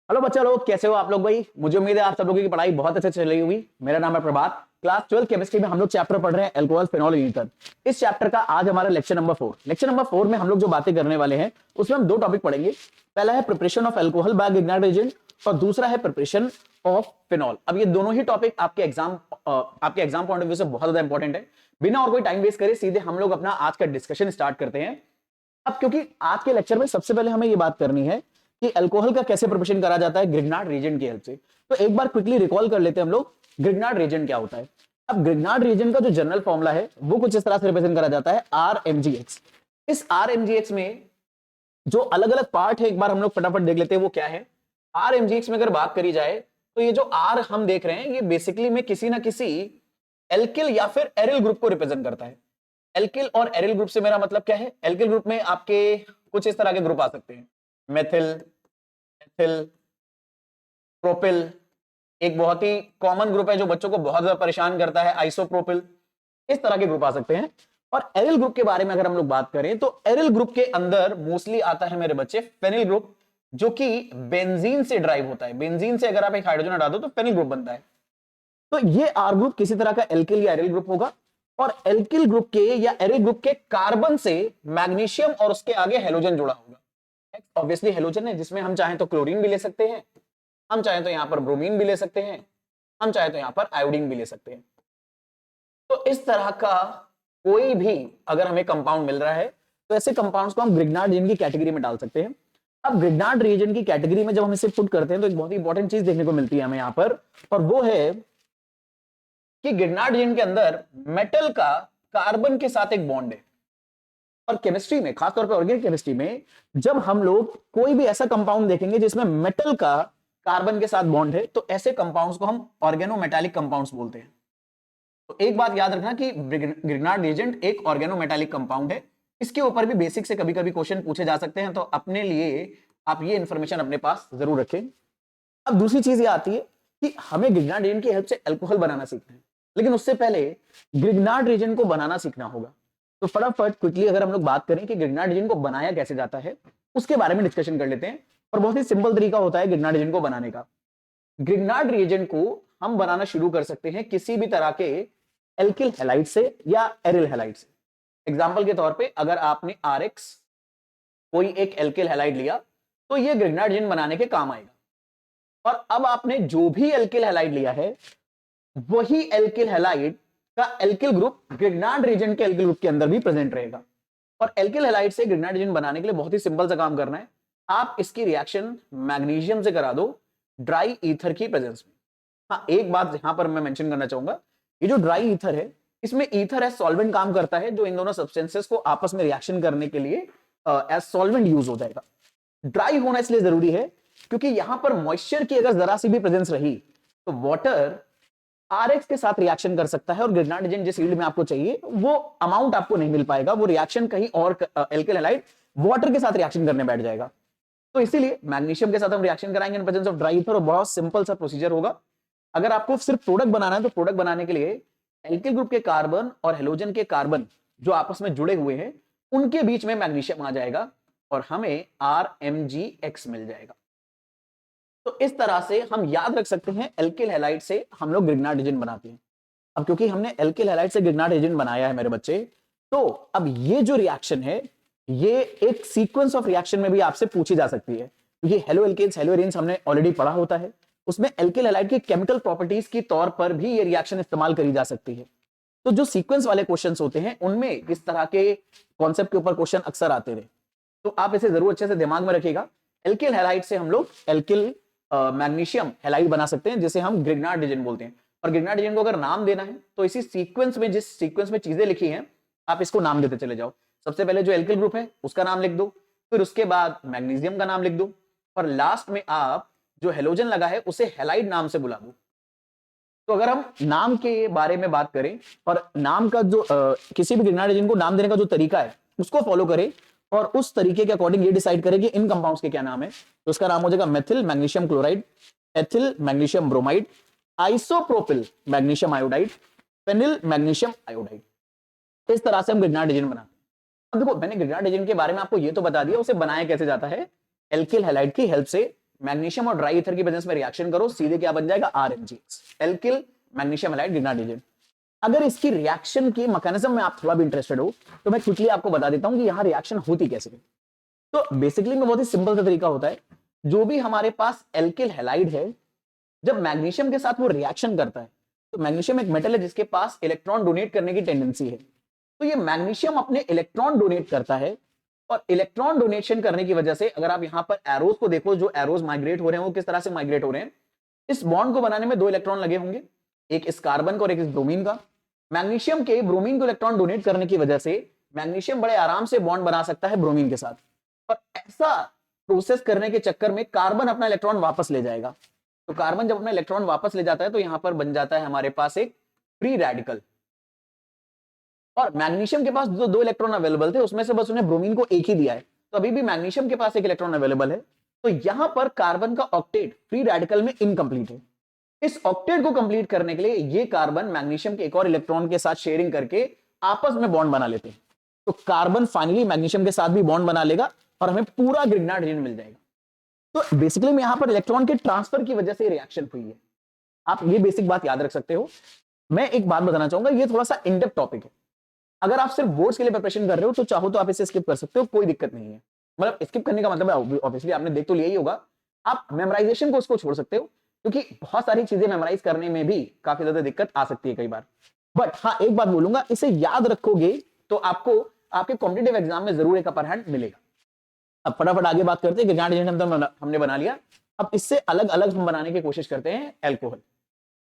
Hello बच्चा लोग, कैसे हो आप लोग भाई। मुझे उम्मीद है आप सब लोगों की पढ़ाई बहुत अच्छे चल रही होगी। मेरा नाम है प्रभात। क्लास 12 केमिस्ट्री में हम लोग चैप्टर पढ़ रहे हैं अल्कोहल फिनॉल ईथर। इस चैप्टर का आज हमारा लेक्चर नंबर 4 में हम लोग जो बातें करने वाले हैं उसमें हम दो टॉपिक पढ़ेंगे। पहला है preparation of alcohol by Grignard agent और दूसरा है प्रिपरेशन ऑफ फिनॉल। अब ये दोनों ही टॉपिक आपके एग्जाम पॉइंट ऑफ व्यू से बहुत ज्यादा इंपॉर्टेंट है। बिना और कोई टाइम वेस्ट करे सीधे हम लोग अपना आज का डिस्कशन स्टार्ट करते हैं। अब क्योंकि आज के लेक्चर में सबसे पहले हमें ये बात करनी है कि अल्कोहल का कैसे प्रिपरेशन करा जाता है ग्रिग्नार्ड रिएजेंट की हेल्प से। तो एक बार क्विकली रिकॉल कर लेते हैं हम लोग ग्रिग्नार्ड रिएजेंट क्या होता है। अब ग्रिग्नार्ड रिएजेंट का जो जनरल फॉर्मूला है वो कुछ इस तरह से रिप्रेजेंट करा जाता है RMgX। इस RMgX में जो अलग अलग पार्ट है एक बार हम लोग फटाफट देख लेते हैं वो क्या है। RMgX में अगर बात करी जाए तो ये जो R हम देख रहे हैं ये बेसिकली में किसी ना किसी एल्किल या फिर एरिल ग्रुप को रिप्रेजेंट करता है। एल्किल और एरिल ग्रुप से मेरा मतलब क्या है। एल्किल ग्रुप में आपके कुछ इस तरह के ग्रुप आ सकते हैं, मेथिल, एथिल, प्रोपिल। एक बहुत ही कॉमन ग्रुप है जो बच्चों को बहुत ज्यादा परेशान करता है, आइसोप्रोपिल। इस तरह के ग्रुप आ सकते हैं। और एरिल ग्रुप के बारे में अगर हम लोग बात करें तो एरिल ग्रुप के अंदर मोस्टली आता है मेरे बच्चे फेनिल ग्रुप, जो कि बेंजीन से ड्राइव होता है। बेंजीन से अगर आप एक हाइड्रोजन हटा दो तो फेनिल ग्रुप बनता है। तो ये आर ग्रुप किसी तरह का एल्किल या एरिल ग्रुप होगा। और एल्किल ग्रुप के या एरिल ग्रुप के कार्बन से मैग्नीशियम और उसके आगे हेलोजन जुड़ा होगा। ऑब्वियसली हेलोजन है जिसमें हम चाहें तो क्लोरीन भी ले सकते हैं, हम चाहें तो यहां पर ब्रोमीन भी ले सकते हैं, हम चाहें तो यहां पर आयोडीन भी ले सकते हैं। तो इस तरह का कोई भी अगर हमें कंपाउंड मिल रहा है तो ऐसे कंपाउंड्स को हम ग्रिग्नार्ड रिएजेंट की कैटेगरी में डाल सकते हैं। अब ग्रिग्नार्ड रिएजेंट की कैटेगरी में जब हम इसे पुट करते हैं तो एक बहुत ही इंपॉर्टेंट चीज देखने को मिलती है हमें यहां पर, और वो है कि ग्रिग्नार्ड रिएजेंट के अंदर मेटल का कार्बन के साथ एक बॉन्ड है। और केमिस्ट्री में, खासतौर पर ऑर्गेनिक केमिस्ट्री में, जब हम लोग कोई भी ऐसा कंपाउंड देखेंगे जिसमें मेटल का कार्बन के साथ बॉन्ड है तो ऐसे कंपाउंड्स को हम ऑर्गेनोमेटालिक कंपाउंड्स बोलते हैं। तो एक बात याद रखना कि ग्रिग्नार्ड रिएजेंट एक ऑर्गेनोमेटालिक कंपाउंड है। इसके ऊपर भी बेसिक से कभी कभी क्वेश्चन पूछे जा सकते हैं, तो अपने लिए आप ये इंफॉर्मेशन अपने पास जरूर रखें। अब दूसरी चीज ये आती है कि हमें ग्रिग्नार्ड रिएजेंट की हेल्प से अल्कोहल बनाना सीखना है, लेकिन उससे पहले ग्रिग्नार्ड रिएजेंट को बनाना सीखना होगा। तो फटाफट क्विकली अगर हम लोग बात करें कि ग्रिग्नार्ड रिएजेंट को बनाया कैसे जाता है उसके बारे में डिस्कशन कर लेते हैं। और बहुत ही सिंपल तरीका होता है ग्रिग्नार्ड रिएजेंट को बनाने का। ग्रिग्नार्ड रिएजेंट को हम बनाना शुरू कर सकते हैं किसी भी तरह के एल्किल हैलाइड से या एरिल हैलाइड से। एग्जाम्पल के तौर पे अगर आपने RX कोई एक एल्किल हैलाइड लिया तो ये ग्रिग्नार्ड रिएजेंट बनाने के काम आएगा। और अब आपने जो भी एल्किल हैलाइड लिया है वही एल्किल हैलाइड का एल्किल ग्रुप ग्रिग्नार्ड रिएजेंट के एल्किल ग्रुप के अंदर भी प्रेजेंट रहेगा। और एल्किल हैलाइड से ग्रिग्नार्ड रिएजेंट बनाने के लिए बहुत ही सिंपल सा काम करना है। आप इसकी रिएक्शन मैग्नीशियम से करा दो ड्राई ईथर की प्रेजेंस में। हाँ, एक बात यहां पर मैं मेंशन करना चाहूंगा, ये जो ड्राई ईथर है इसमें ईथर एज सॉल्वेंट काम करता है, जो इन दोनों सब्सटेंसेस को आपस में रिएक्शन करने के लिए एज सॉल्वेंट यूज हो जाएगा। ड्राई होना इसलिए जरूरी है क्योंकि यहां पर मॉइस्चर की अगर जरा सी भी प्रेजेंस रही तो वाटर RX के साथ रिएक्शन कर सकता है और ग्रिग्नार्ड रिएजेंट जिस यील्ड में आपको चाहिए वो अमाउंट आपको नहीं मिल पाएगा। वो रिएक्शन कहीं और एल्किल हैलाइड वाटर के साथ रिएक्शन करने बैठ जाएगा। तो इसीलिए मैग्नीशियम के साथ हम रिएक्शन कराएंगे in presence of dry ether, और बहुत सिंपल सा प्रोसीजर होगा। अगर आपको सिर्फ प्रोडक्ट बनाना है तो प्रोडक्ट बनाने के लिए एल्किल ग्रुप के कार्बन और हेलोजन के कार्बन जो आपस में जुड़े हुए हैं उनके बीच में मैग्नीशियम आ जाएगा और हमें RMgX मिल जाएगा। तो इस तरह से हम याद रख सकते हैं एल्किल हैलाइड से हम लोग ग्रिग्नार्ड रिएजेंट बनाते हैं। अब क्योंकि हमने एल्किल हैलाइड से ग्रिग्नार्ड रिएजेंट बनाया है मेरे बच्चे, तो अब ये जो रिएक्शन है ये एक सीक्वेंस ऑफ रिएक्शन में भी आपसे पूछी जा सकती है, क्योंकि हेलो एल्केन्स हेलो एरीन्स हमने ऑलरेडी पढ़ा होता है। उसमें एल्किल हैलाइड की केमिकल प्रॉपर्टीज के तौर पर भी ये रिएक्शन इस्तेमाल करी जा सकती है। तो जो सीक्वेंस वाले क्वेश्चंस होते हैं उनमें इस तरह के कॉन्सेप्ट के ऊपर क्वेश्चन अक्सर आते रहे, तो आप इसे जरूर अच्छे से दिमाग में रखिएगा। एल्किल हैलाइड से हम लोग एल्किल मैग्नीशियम हैलाइड बना सकते हैं जिसे हम ग्रिग्नार्ड रिएजेंट बोलते हैं। और ग्रिग्नार्ड रिएजेंट को अगर नाम देना है तो इसी सीक्वेंस में, जिस सीक्वेंस में चीजें लिखी हैं आप इसको नाम देते चले जाओ। सबसे पहले जो एल्किल ग्रुप है उसका नाम लिख दो, फिर उसके बाद मैग्नीशियम का नाम लिख दो, और लास्ट में आप जो हेलोजन लगा है उसे हैलाइड नाम से बुला दो। तो अगर हम नाम के बारे में बात करें और नाम का जो किसी भी ग्रिग्नार्ड रिएजेंट को नाम देने का जो तरीका है उसको फॉलो करें और उस तरीके के अकॉर्डिंग ये डिसाइड करें कि इन कंपाउंड्स के क्या नाम है, तो उसका नाम हो जाएगा methyl magnesium chloride, ethyl magnesium bromide, isopropyl magnesium iodide, phenyl magnesium iodide. इस तरह से हम ग्रिग्नार्ड रिएजेंट बनाते हैं। अब देखो, मैंने ग्रिग्नार्ड रिएजेंट के बारे में आपको ये तो बता दिया, उसे बनाया कैसे जाता है एल्किल हैलाइड की हेल्प से मैग्नीशियम और ड्राई ईथर की प्रेजेंस में रिएक्शन करो, सीधे क्या बन जाएगा, RMgx, alkyl magnesium halide Grignard agent. अगर इसकी रिएक्शन की मैकेनिज्म में आप थोड़ा भी इंटरेस्टेड हो तो मैं क्विकली आपको बता देता हूं कि यहां रिएक्शन होती कैसे है। तो बेसिकली में बहुत ही सिंपल सा तरीका होता है, जो भी हमारे पास एल्किल हैलाइड है, जब मैग्नीशियम के साथ वो रिएक्शन करता है, तो मैग्नीशियम एक मेटल है जिसके पास इलेक्ट्रॉन डोनेट करने की टेंडेंसी है, तो ये मैग्नीशियम अपने इलेक्ट्रॉन डोनेट करता है, और इलेक्ट्रॉन डोनेशन करने की वजह से अगर आप यहां पर एरोज को देखो, जो एरोज माइग्रेट हो रहे हैं वो किस तरह से माइग्रेट हो रहे हैं, इस बॉन्ड को बनाने में 2 इलेक्ट्रॉन लगे होंगे, एक इस कार्बन का और एक इस ब्रोमीन का। मैग्नीशियम के ब्रोमीन को इलेक्ट्रॉन डोनेट करने की वजह से मैग्नीशियम बड़े आराम से बॉन्ड बना सकता है ब्रोमीन के साथ, और ऐसा प्रोसेस करने के चक्कर में कार्बन अपना इलेक्ट्रॉन वापस ले जाएगा। तो कार्बन जब अपना इलेक्ट्रॉन वापस ले जाता है तो यहां पर बन जाता है हमारे पास एक फ्री रेडिकल, और मैग्नीशियम के पास जो 2 इलेक्ट्रॉन अवेलेबल थे उसमें से बस उन्हें ब्रोमीन को एक ही दिया है, तो अभी भी मैग्नीशियम के पास एक इलेक्ट्रॉन अवेलेबल है। तो यहां पर कार्बन का ऑक्टेट फ्री रेडिकल में इनकंप्लीट है। इस ऑक्टेट को कंप्लीट करने के लिए ये कार्बन मैग्नीशियम के एक और इलेक्ट्रॉन के साथ शेयरिंग करके आपस में बॉन्ड बना लेते हैं, तो कार्बन फाइनली मैग्नीशियम के साथ भी बॉन्ड बना लेगा और हमें पूरा ग्रिग्नार्ड रीजन मिल जाएगा। तो बेसिकली में यहां पर इलेक्ट्रॉन के ट्रांसफर की वजह से रिएक्शन हुई है। आप ये बेसिक बात याद रख सकते हो। मैं एक बात बताना चाहूंगा, ये थोड़ा सा इन डेप्थ टॉपिक है, अगर आप सिर्फ बोर्ड्स के लिए प्रिपरेशन कर रहे हो तो चाहो तो आप इसे स्किप कर सकते हो, कोई दिक्कत नहीं है। मतलब स्किप करने का मतलब ऑब्वियसली आपने देख तो लिया ही होगा, आप मेमोराइजेशन को उसको छोड़ सकते हो, क्योंकि बहुत सारी चीजें मेमोराइज करने में भी काफी ज्यादा दिक्कत आ सकती है कई बार। बट हाँ, एक बात बोलूंगा, इसे याद रखोगे तो आपको आपके कॉम्पिटिटिव एग्जाम में जरूर एक अपर हैंड मिलेगा। अब फटाफट आगे बात करते हैं। ग्रिग्नार्ड एजेंट हमने बना लिया, अब इससे अलग अलग हम बनाने की कोशिश करते हैं एल्कोहल।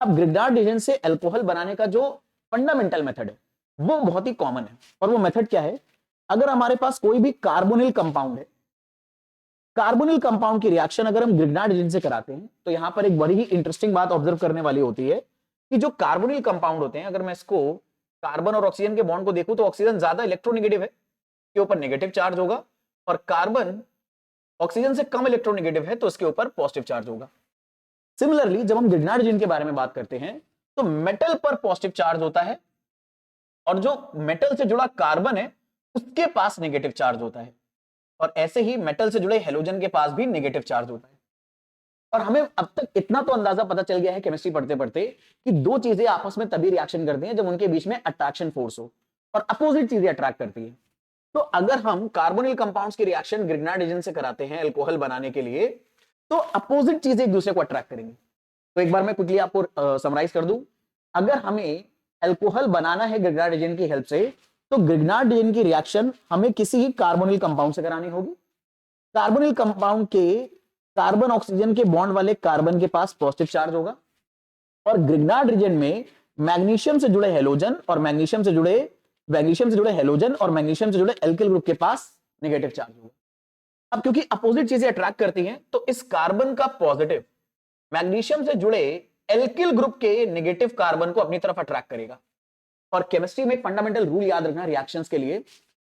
अब ग्रिग्नार्ड एजेंट से एल्कोहल बनाने का जो फंडामेंटल मेथड है वो बहुत ही कॉमन है, और वो मेथड क्या है, अगर हमारे पास कोई भी कार्बोनिल कंपाउंड है, कार्बोनिल कंपाउंड की रिएक्शन अगर हम ग्रिग्नार्ड एजेंट से कराते हैं, तो यहां पर एक बड़ी ही इंटरेस्टिंग बात ऑब्जर्व करने वाली होती है कि जो कार्बोनिल कंपाउंड होते हैं, अगर मैं इसको कार्बन और ऑक्सीजन के बॉन्ड को देखूं तो ऑक्सीजन ज्यादा इलेक्ट्रोनेगेटिव है, के ऊपर नेगेटिव चार्ज होगा, और कार्बन ऑक्सीजन से कम इलेक्ट्रोनेगेटिव है तो इसके ऊपर पॉजिटिव चार्ज होगा। सिमिलरली जब हम ग्रिग्नार्ड एजेंट के बारे में बात करते हैं तो मेटल पर पॉजिटिव चार्ज होता है, और जो मेटल से जुड़ा कार्बन है उसके पास नेगेटिव चार्ज होता है, और ऐसे ही मेटल से जुड़े हेलोजन के पास भी नेगेटिव चार्ज होता है। और हमें अब तक इतना तो अंदाजा पता चल गया है केमिस्ट्री पढ़ते पढ़ते कि 2 चीजें आपस में तभी रिएक्शन करती हैं जब उनके बीच में अट्रैक्शन फोर्स हो, और अपोजिट चीजें अट्रैक्ट करती है। तो अगर हम कार्बोनिल कंपाउंड्स की रिएक्शन ग्रिग्नार्ड एजेंट से कराते हैं अल्कोहल बनाने के लिए, तो अपोजिट चीजें एक दूसरे को अट्रैक्ट करेंगी। तो एक बार मैं क्विकली आपको समराइज कर दूं, अगर हमें अल्कोहल बनाना है ग्रिग्नार्ड एजेंट की हेल्प से, तो ग्रिग्नार्ड एजेंट की रिएक्शन हमें किसी ही कार्बोनिल कंपाउंड से करानी होगी। कार्बोनिल कंपाउंड के कार्बन ऑक्सीजन के बॉन्ड वाले कार्बन के पास पॉजिटिव चार्ज होगा, और ग्रिग्नार्ड एजेंट में मैग्नीशियम से जुड़े हेलोजन और मैग्नीशियम से जुड़े हेलोजन और मैग्नीशियम से जुड़े एल्किल ग्रुप के पास नेगेटिव चार्ज होगा। अब क्योंकि अपोजिट चीजें अट्रैक्ट करती हैं, तो इस कार्बन का पॉजिटिव मैग्नीशियम से जुड़े एल्किल ग्रुप के नेगेटिव कार्बन को अपनी तरफ अट्रैक्ट करेगा। और केमिस्ट्री में एक फंडामेंटल रूल याद रखना रिएक्शंस के लिए,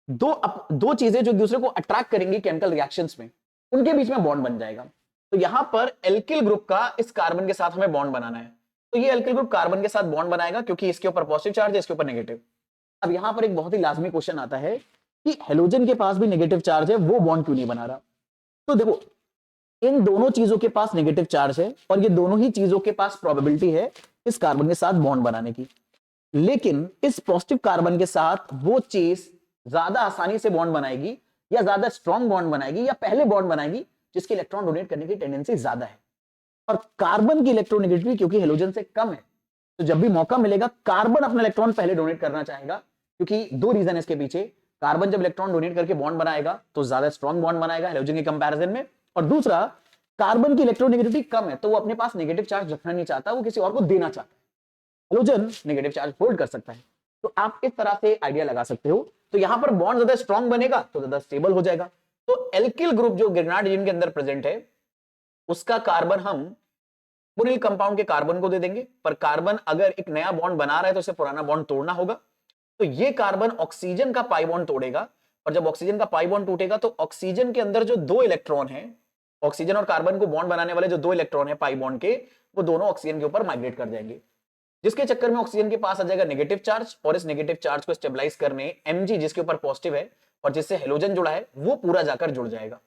दो चीजें जो एक दूसरे को अट्रैक्ट करेंगी केमिकल रिएक्शंस में, उनके बीच में बॉन्ड बन जाएगा। तो यहां पर एल्किल ग्रुप का इस कार्बन के साथ हमें बॉन्ड बनाना है, तो ये एल्किल ग्रुप कार्बन के साथ बॉन्ड बनाएगा क्योंकि इसके ऊपर पॉजिटिव चार्ज है, इसके ऊपर नेगेटिव। अब यहां पर एक बहुत ही लाजमी क्वेश्चन आता है कि हेलोजन के पास भी नेगेटिव चार्ज है, वो बॉन्ड क्यों नहीं बना रहा। तो देखो, इन दोनों चीजों के पास नेगेटिव चार्ज है, और ये दोनों ही चीजों के पास प्रोबेबिलिटी है इस कार्बन के साथ बॉन्ड बनाने की, लेकिन इस पॉजिटिव कार्बन के साथ वो चीज ज्यादा आसानी से बॉन्ड बनाएगी, या ज्यादा स्ट्रॉन्ग बॉन्ड बनाएगी, या पहले बॉन्ड बनाएगी जिसकी इलेक्ट्रॉन डोनेट करने की टेंडेंसी ज्यादा है। और कार्बन की इलेक्ट्रोनेगेटिविटी क्योंकि हेलोजन से कम है, तो जब भी मौका मिलेगा कार्बन अपना इलेक्ट्रॉन पहले डोनेट करना चाहेगा, क्योंकि 2 रीजन है इसके पीछे। कार्बन जब इलेक्ट्रॉन डोनेट करके बॉन्ड बनाएगा तो ज्यादा स्ट्रॉन्ग बॉन्ड बनाएगा हेलोजन के कंपैरिजन में, और दूसरा कार्बन की इलेक्ट्रोनेगेटिविटी कम है तो वो अपने पास नेगेटिव चार्ज रखना नहीं चाहता, वो किसी और को देना चाहता है। हेलोजन नेगेटिव चार्ज होल्ड कर सकता है। तो आप इस तरह से आइडिया लगा सकते हो। तो यहां पर बॉन्ड ज्यादा स्ट्रॉन्ग बनेगा तो ज्यादा स्टेबल हो जाएगा। तो एल्किल ग्रुप जो ग्रिग्नार्ड एजेंट के अंदर प्रेजेंट है, उसका कार्बन हम कार्बोनिल कंपाउंड के कार्बन को दे देंगे, पर कार्बन अगर एक नया बॉन्ड बना रहा है तो उसे पुराना बॉन्ड तोड़ना होगा। तो ये कार्बन ऑक्सीजन का पाई बॉन्ड तोड़ेगा, और जब ऑक्सीजन का पाई बॉन्ड टूटेगा तो ऑक्सीजन के अंदर जो 2 इलेक्ट्रॉन है, ऑक्सीजन और कार्बन को बॉन्ड बनाने वाले जो 2 इलेक्ट्रॉन है पाई बॉन्ड के, वो दोनों ऑक्सीजन के ऊपर माइग्रेट कर जाएंगे, जिसके चक्कर में ऑक्सीजन के पास आ जाएगा नेगेटिव चार्ज, और इस नेगेटिव चार्ज को स्टेबलाइज करने Mg जिसके ऊपर पॉजिटिव है और जिससे हेलोजन जुड़ा है वो पूरा जाकर जुड़ जाएगा।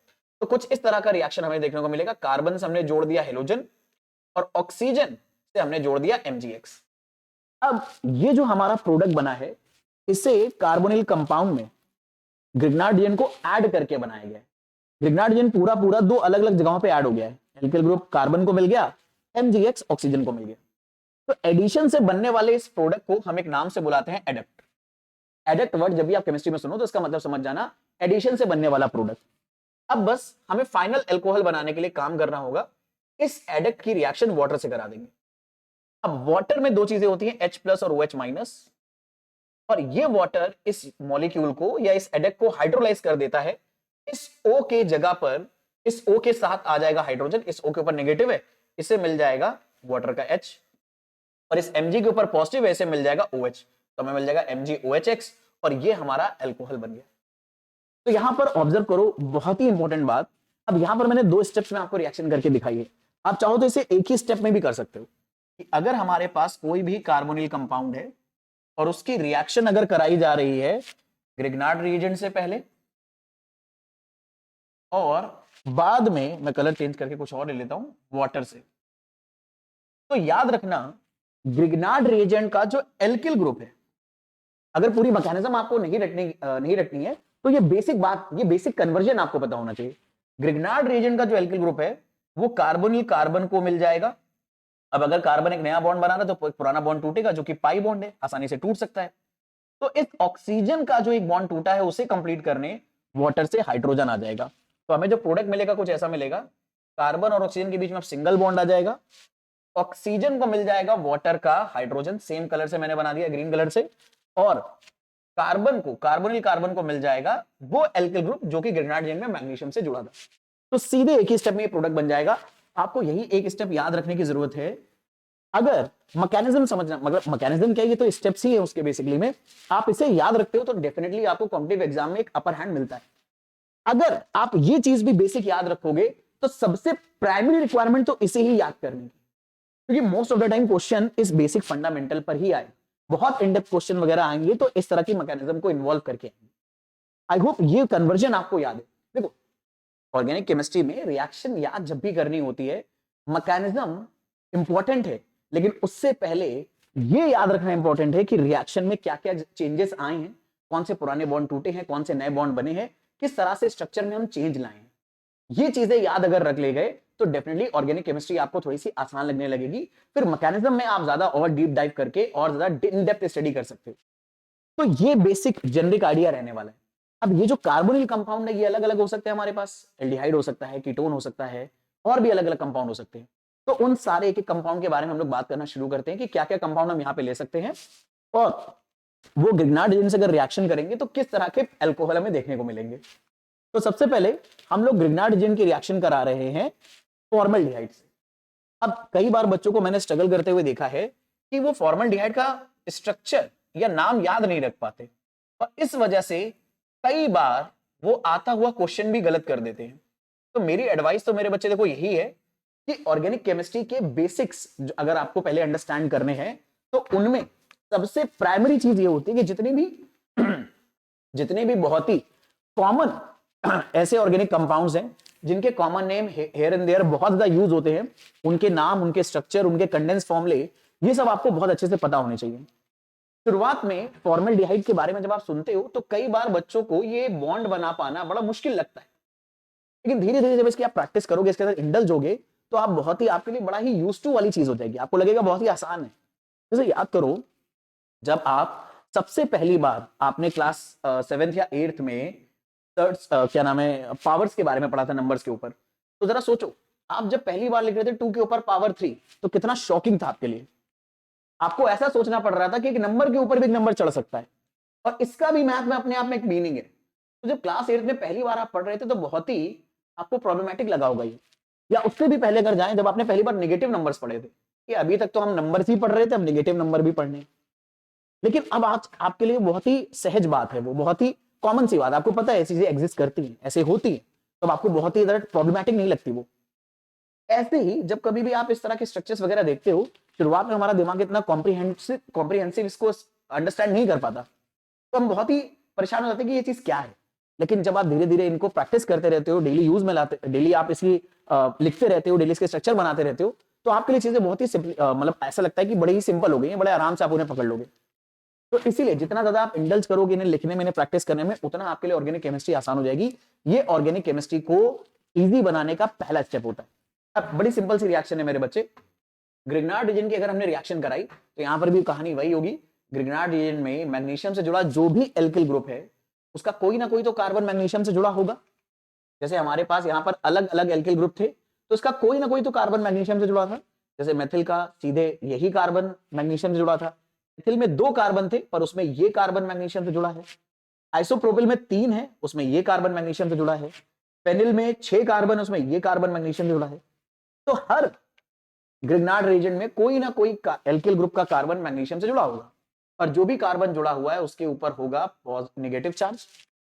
तो कुछ इस तरह का रिएक्शन हमें देखने को मिलेगा। कार्बन से हमने जोड़ दिया हेलोजन और ऑक्सीजन से हमने जोड़ दिया MgX। अब ये जो हमारा प्रोडक्ट बना है इसे कार्बोनिल कंपाउंड में ग्रिग्नार्डियन को ऐड करके बनाया गया है। ग्रिग्नार्डियन पूरा पूरा दो अलग अलग जगहों पे ऐड हो गया है। एल्किल ग्रुप कार्बन को मिल गया, MgX ऑक्सीजन को मिल गया। तो एडिशन से बनने वाले इस प्रोडक्ट को हम एक नाम से बुलाते हैं एडक्ट। एडक्ट वर्ड जब भी आप केमिस्ट्री में सुनो तो इसका मतलब समझ जाना, एडिशन से बनने वाला प्रोडक्ट। अब बस हमें फाइनल अल्कोहल बनाने के लिए काम करना होगा, इस एडक्ट की रिएक्शन वाटर से करा देंगे। अब वाटर में दो चीजें होती हैं, H+ और OH-, और ये वाटर इस मॉलिक्यूल को या इस एडक्ट को हाइड्रोलाइज कर देता है। इस O के जगह पर इस O के साथ आ जाएगा हाइड्रोजन, इस O के ऊपर नेगेटिव है, इसे मिल जाएगा वाटर का H, और इस Mg के ऊपर पॉजिटिव है, इसे मिल जाएगा OH, तो हमें मिल जाएगा MgOHX, और ये हमारा अल्कोहल बन गया। तो यहां पर ऑब्जर्व करो, बहुत ही इंपॉर्टेंट बात। अब यहां पर मैंने दो स्टेप्स में आपको रिएक्शन करके दिखाई है, आप चाहो तो इसे एक ही स्टेप में भी कर सकते हो कि अगर हमारे पास कोई भी कार्बोनिल कंपाउंड है और उसकी रिएक्शन अगर कराई जा रही है ग्रिग्नार्ड रिएजेंट से पहले और बाद में, मैं कलर चेंज करके कुछ और ले लेता हूं, वाटर से, तो याद रखना ग्रिग्नार्ड रिएजेंट का जो एल्किल ग्रुप है, अगर पूरी मैकेनिज्म आपको नहीं रटनी है तो ये बेसिक बात, ये बेसिक कन्वर्जन आपको पता होना चाहिए। ग्रिग्नार्ड रिएजेंट का जो एल्किल ग्रुप है वो कार्बोनिल कार्बन को मिल जाएगा। अब अगर कार्बन एक नया बॉन्ड बना रहा है तो पुराना बॉन्ड टूटेगा, जो कि पाई बॉन्ड है, आसानी से टूट सकता है। तो इस ऑक्सीजन का जो एक बॉन्ड टूटा है उसे कंप्लीट करने वाटर से हाइड्रोजन आ जाएगा। तो हमें जो प्रोडक्ट मिलेगा कुछ ऐसा मिलेगा, कार्बन और ऑक्सीजन के बीच में अब सिंगल बॉन्ड आ जाएगा, ऑक्सीजन को मिल जाएगा वाटर का हाइड्रोजन, सेम कलर से मैंने बना दिया ग्रीन कलर से, और कार्बन को, कार्बोनिल कार्बन को मिल जाएगा वो एल्किल ग्रुप जो कि ग्रिग्नार्ड रिएजेंट में मैग्नीशियम से जुड़ा था। तो सीधे एक ही स्टेप में ये प्रोडक्ट बन जाएगा। आपको यही एक स्टेप याद रखने की जरूरत है। अगर मैकेनिज्म समझना, मतलब मैकेनिज्म क्या है, ये तो स्टेप्स ही है उसके बेसिकली में, आप इसे याद रखते हो तो डेफिनेटली आपको कॉम्पिटिटिव एग्जाम में एक अपर हैंड मिलता है। अगर आप ये चीज भी बेसिक याद रखोगे तो सबसे प्राइमरी रिक्वायरमेंट तो इसे ही याद करने की, क्योंकि most of the time question इस बेसिक फंडामेंटल पर ही आए। बहुत इन डेप्थ क्वेश्चन वगैरह आएंगे तो इस तरह की मैकेनिज्म को इन्वॉल्व करके आएंगे। आई होप ये कन्वर्जन आपको याद है। देखो, ऑर्गेनिक केमिस्ट्री में रिएक्शन याद जब भी करनी होती है, मैकेनिज्म इंपॉर्टेंट है, लेकिन उससे पहले ये याद रखना इंपॉर्टेंट है कि रिएक्शन में क्या क्या चेंजेस आए हैं, कौन से पुराने बॉन्ड टूटे हैं, कौन से नए बॉन्ड बने हैं, किस तरह से स्ट्रक्चर में हम चेंज लाए हैं। ये चीजें याद अगर रख ले गए तो डेफिनेटली ऑर्गेनिक केमिस्ट्री आपको थोड़ी सी आसान लगने लगेगी। फिर मैकेनिज्म में आप ज्यादा और डीप डाइव करके और ज्यादा इन डेप्थ स्टडी कर सकते हो। तो ये बेसिक जेनरिक आइडिया रहने वाला है। अब ये जो कार्बोनिल कंपाउंड है ये अलग अलग हो सकते हैं, हमारे पास एल्डिहाइड हो सकता है, कीटोन हो सकता है, और भी अलग अलग कंपाउंड हो सकते हैं। तो उन सारे एक एक कंपाउंड के बारे में हम लोग बात करना शुरू करते हैं कि क्या क्या कंपाउंड हम यहाँ पे ले सकते हैं, और वो ग्रिग्नार्ड रिएजेंट से अगर रिएक्शन करेंगे तो किस तरह के अल्कोहल हमें देखने को मिलेंगे। तो सबसे पहले हम लोग ग्रिग्नार्ड रिएजेंट की रिएक्शन करा रहे हैं फॉर्मल्डिहाइड से। अब कई बार बच्चों को मैंने स्ट्रगल करते हुए देखा है कि वो फॉर्मल्डिहाइड का स्ट्रक्चर या नाम याद नहीं रख पाते, और इस वजह से कई बार वो आता हुआ क्वेश्चन भी गलत कर देते हैं। तो मेरी एडवाइस तो मेरे बच्चे देखो यही है कि ऑर्गेनिक केमिस्ट्री के बेसिक्स अगर आपको पहले अंडरस्टैंड करने हैं तो उनमें सबसे प्राइमरी चीज ये होती है कि जितने भी बहुत ही कॉमन ऐसे ऑर्गेनिक कंपाउंड्स हैं जिनके common name here and there बहुत ज्यादा यूज होते हैं, उनके नाम, उनके स्ट्रक्चर, उनके कंडेंस फॉर्मूले, ये सब आपको बहुत अच्छे से पता होने चाहिए। शुरुआत में फॉर्मल्डिहाइड के बारे में जब आप सुनते हो तो कई बार बच्चों को ये बॉन्ड बना पाना बड़ा मुश्किल लगता है, लेकिन धीरे धीरे जब इसकी आप प्रैक्टिस करोगे, इसके अंदर इंडल्ज होगे, तो आप बहुत ही, आपके लिए बड़ा ही यूज टू वाली चीज हो जाएगी, आपको लगेगा बहुत ही आसान है। जैसे याद करो, जब आप सबसे पहली बार आपने क्लास 7th या 8th में क्या नाम है, पावर्स के बारे में पढ़ा था, नंबर्स के ऊपर, तो जरा सोचो, आप जब पहली बार लिख रहे थे 2 के ऊपर पावर 3, तो कितना शॉकिंग था आपके लिए। आपको ऐसा सोचना पड़ रहा था कि एक नंबर के ऊपर भी एक नंबर चढ़ सकता है, और इसका भी मैथ में अपने आप में एक मीनिंग है। तो जब क्लास 8 में पहली बार आप पढ़ रहे थे तो बहुत ही आपको प्रॉब्लमेटिक लगा होगा ये, या उससे भी पहले अगर जाएं जब आपने पहली बार नेगेटिव नंबर्स पढ़े थे, कि अभी तक तो हम नंबर्स ही पढ़ रहे थे, अब नेगेटिव नंबर भी पढ़ने, लेकिन अब आज आपके लिए बहुत ही सहज बात है, वो बहुत ही कॉमन सी बात, आपको पता है ऐसी चीजें एग्जिस्ट करती हैं, ऐसे होती है, तो आपको बहुत ही प्रॉब्लमेटिक नहीं लगती वो। ऐसे ही जब कभी भी आप इस तरह के स्ट्रक्चर्स वगैरह देखते हो, शुरुआत में हमारा दिमाग इतना कॉम्प्रिहेंसिव इसको अंडरस्टैंड नहीं कर पाता, तो हम बहुत ही परेशान हो जाते हैं कि ये चीज क्या है, लेकिन जब आप धीरे धीरे इनको प्रैक्टिस करते रहते हो, डेली यूज में लाते, डेली आप इसकी लिखते रहते हो, डेली इसके स्ट्रक्चर बनाते रहते हो, तो आपके लिए चीजें बहुत ही सिंपल, मतलब ऐसा लगता है कि बड़े ही सिंपल हो गई है, बड़े आराम से आप उन्हें पकड़ लोगे। तो इसीलिए जितना ज्यादा आप इंडल्ज करोगे इन्हें लिखने में, इन्हें प्रैक्टिस करने में, उतना आपके लिए ऑर्गेनिक केमिस्ट्री आसान हो जाएगी। ये ऑर्गेनिक केमिस्ट्री को इजी बनाने का पहला स्टेप होता है। अब बड़ी सिंपल सी रिएक्शन है मेरे बच्चे। ग्रिग्नार्ड रीजन की अगर हमने रिएक्शन कराई तो यहां पर भी कहानी वही होगी। ग्रिग्नार्ड रीजन में मैग्नीशियम से जुड़ा जो भी एल्किल ग्रुप है उसका कोई ना कोई तो कार्बन मैग्नीशियम से जुड़ा होगा। जैसे हमारे पास यहाँ पर अलग अलग एल्किल ग्रुप थे तो इसका कोई ना कोई तो कार्बन मैग्नीशियम से जुड़ा था। जैसे मेथिल का सीधे यही कार्बन मैग्नीशियम से जुड़ा था। मेथिल में 2 कार्बन थे पर उसमें ये कार्बन मैग्नीशियम से जुड़ा है। आइसोप्रोपिल में 3 है, उसमें ये कार्बन मैग्नीशियम से जुड़ा है। फेनिल में 6 कार्बन, उसमें ये कार्बन मैग्नीशियम से जुड़ा है। तो हर ग्रिग्नार्ड रीजन में कोई ना कोई एल्किल ग्रुप का कार्बन मैग्नीशियम से जुड़ा होगा और जो भी कार्बन जुड़ा हुआ है उसके ऊपर होगा नेगेटिव चार्ज।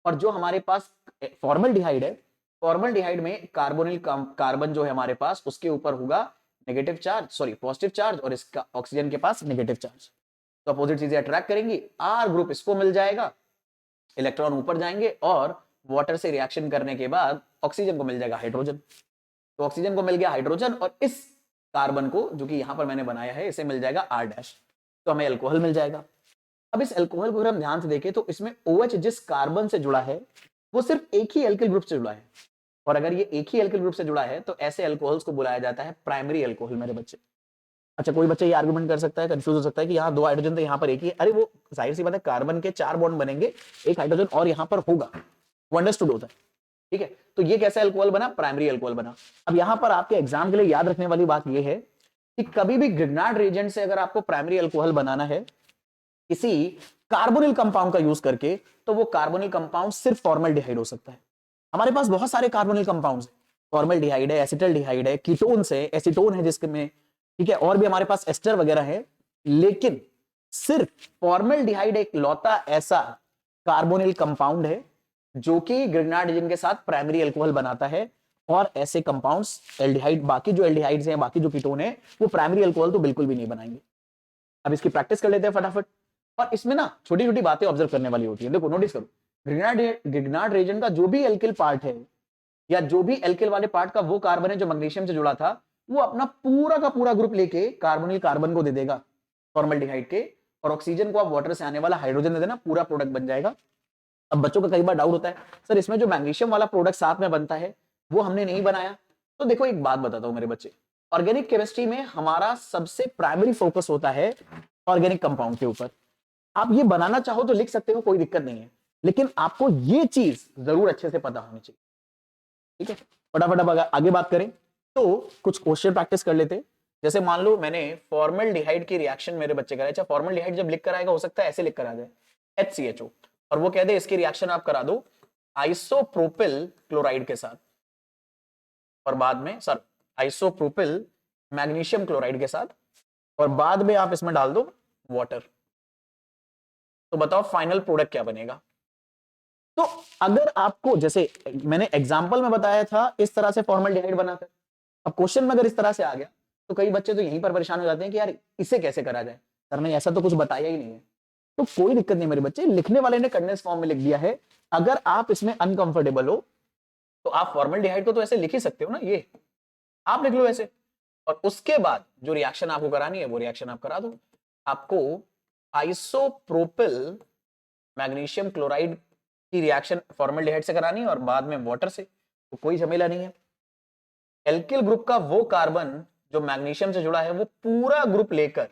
और जो हमारे पास फॉर्मल्डिहाइड है, फॉर्मल्डिहाइड में कार्बोनिल कार्बन जो है हमारे पास उसके ऊपर होगा negative charge, sorry positive charge, और इसका ऑक्सीजन के पास नेगेटिव चार्ज। तो अपोजिट चीजें अट्रैक्ट करेंगी, आर ग्रुप इसको मिल जाएगा, इलेक्ट्रॉन ऊपर जाएंगे और वाटर से रिएक्शन करने के बाद ऑक्सीजन को मिल जाएगा हाइड्रोजन। तो ऑक्सीजन को मिल गया हाइड्रोजन और इस कार्बन को जो कि यहां पर मैंने बनाया है इसे मिल जाएगा आर डैश, तो हमें अल्कोहल मिल जाएगा। अब इस अल्कोहल को अगर हम ध्यान से देखें तो इसमें OH जिस कार्बन से जुड़ा है वो सिर्फ एक ही एल्किल ग्रुप से जुड़ा है, और अगर ये एक ही एल्किल ग्रुप से जुड़ा है तो ऐसे अल्कोहल्स को बुलाया जाता है प्राइमरी अल्कोहल मेरे बच्चे। अच्छा, कोई बच्चा ये आर्गुमेंट कर सकता है, कंफ्यूज हो सकता है कि यहाँ 2 हाइड्रोजन तो यहाँ पर एक ही है। अरे वो जाहिर सी बात है, कार्बन के 4 बॉन्ड बनेंगे, एक हाइड्रोजन और यहाँ पर होगा, वो अंडरस्टूड होता है। ठीक है, तो ये कैसा अल्कोहल बना? प्राइमरी अल्कोहल बना। अब यहाँ पर आपके एग्जाम के लिए याद रखने वाली बात यह है कि कभी भी ग्रिग्नार्ड रिएजेंट से अगर आपको प्राइमरी अल्कोहल बनाना है किसी कार्बोनिल कंपाउंड का यूज करके, तो वो कार्बोनिल कंपाउंड सिर्फ फॉर्मल्डिहाइड हो सकता है। हमारे पास बहुत सारे कार्बोनिल कंपाउंड्स है, फॉर्मल्डिहाइड है, एसिटल्डिहाइड है, कीटोन्स है, एसीटोन है जिसके में, ठीक है, और भी हमारे पास एस्टर वगैरह है, लेकिन सिर्फ फॉर्मल्डिहाइड एक लौता ऐसा कार्बोनिल कंपाउंड है जो कि ग्रिग्नार्ड रीजन के साथ प्राइमरी अल्कोहल बनाता है। और ऐसे कंपाउंड्स एल्डिहाइड, बाकी जो एल्डिहाइड्स हैं, बाकी जो कीटोन है, वो प्राइमरी अल्कोहल तो बिल्कुल भी नहीं बनाएंगे। अब इसकी प्रैक्टिस कर लेते हैं फटाफट। और इसमें ना छोटी छोटी बातें ऑब्जर्व करने वाली होती है। देखो, नोटिस करो, ग्रिग्नार्ड रीजन का जो भी एल्किल पार्ट है या जो भी एल्किल वाले पार्ट का वो कार्बन है जो मैग्नीशियम से जुड़ा था, वो अपना पूरा का पूरा ग्रुप लेके कार्बोनिल कार्बन को दे देगा फॉर्मल्डिहाइड के, और ऑक्सीजन को आप वाटर से आने वाला हाइड्रोजन दे देना, पूरा प्रोडक्ट बन जाएगा। अब बच्चों का कई बार डाउट होता है, सर इसमें जो मैग्नीशियम वाला प्रोडक्ट साथ में बनता है वो हमने नहीं बनाया। तो देखो एक बात बताता हूं मेरे बच्चे, ऑर्गेनिक केमिस्ट्री में हमारा सबसे प्राइमरी फोकस होता है ऑर्गेनिक कंपाउंड के ऊपर। आप ये बनाना चाहो तो लिख सकते हो, कोई दिक्कत नहीं है, लेकिन आपको ये चीज जरूर अच्छे से पता होनी चाहिए। ठीक है, फटाफट अब आगे बात करें तो कुछ क्वेश्चन प्रैक्टिस कर लेते हैं। जैसे मान लो मैंने फॉर्मल्डिहाइड की रिएक्शन मेरे बच्चे कराए, अच्छा फॉर्मल्डिहाइड जब लिख कर आएगा हो सकता है ऐसे लिख कर आ जाए HCHO, और वो कह दे इसकी रिएक्शन आप करा दो आइसोप्रोपिल क्लोराइड के साथ, और बाद में सर आइसोप्रोपिल मैग्नीशियम क्लोराइड के साथ, और बाद में आप इसमें डाल दो वाटर। तो बताओ फाइनल प्रोडक्ट क्या बनेगा? तो अगर आपको, जैसे मैंने एग्जांपल में बताया था इस तरह से फॉर्मल्डिहाइड बनाकर, अब क्वेश्चन में अगर इस तरह से आ गया तो कई बच्चे तो यहीं पर परेशान हो जाते हैं कि यार इसे कैसे करा जाए, सर ने ऐसा तो कुछ बताया ही नहीं है। तो कोई दिक्कत नहीं मेरे बच्चे, लिखने वाले ने कंडेंस फॉर्म में लिख दिया है। अगर आप इसमें अनकंफर्टेबल हो तो आप फॉर्मल्डिहाइड को तो ऐसे लिख ही सकते हो ना, ये आप लिख लो ऐसे, और उसके बाद जो रिएक्शन आपको करानी है वो रिएक्शन आप करा दो। आपको आइसोप्रोपिल मैग्नीशियम क्लोराइड की रिएक्शन फॉर्मल्डिहाइड से करानी है और बाद में वाटर से, तो कोई झमेला नहीं है। एल्किल ग्रुप का वो कार्बन जो मैग्नीशियम से जुड़ा है वो पूरा ग्रुप लेकर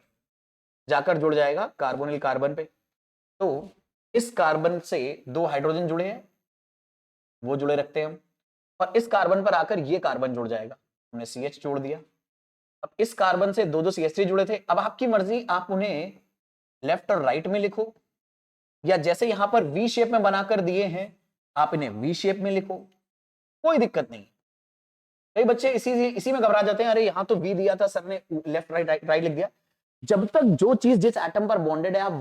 जाकर जुड़ जाएगा कार्बोनिल कार्बन पे। तो इस कार्बन से 2 हाइड्रोजन जुड़े हैं, वो जुड़े रखते हैं हम, और इस कार्बन पर आकर ये कार्बन जुड़ जाएगा, हमने CH जोड़ दिया। अब इस कार्बन से 2 CH3 जुड़े थे, अब आपकी मर्जी, आप उन्हें लेफ्ट और राइट में लिखो, या जैसे यहां पर V शेप में बनाकर दिए हैं आप इन्हें V शेप में लिखो, कोई दिक्कत नहीं। कई बच्चे इसी में घबरा जाते हैं, अरे यहां तो V दिया था सर ने, लेफ्ट राइट लिख दिया। जब तक जो चीज जिस एटम पर बॉन्डेड है आप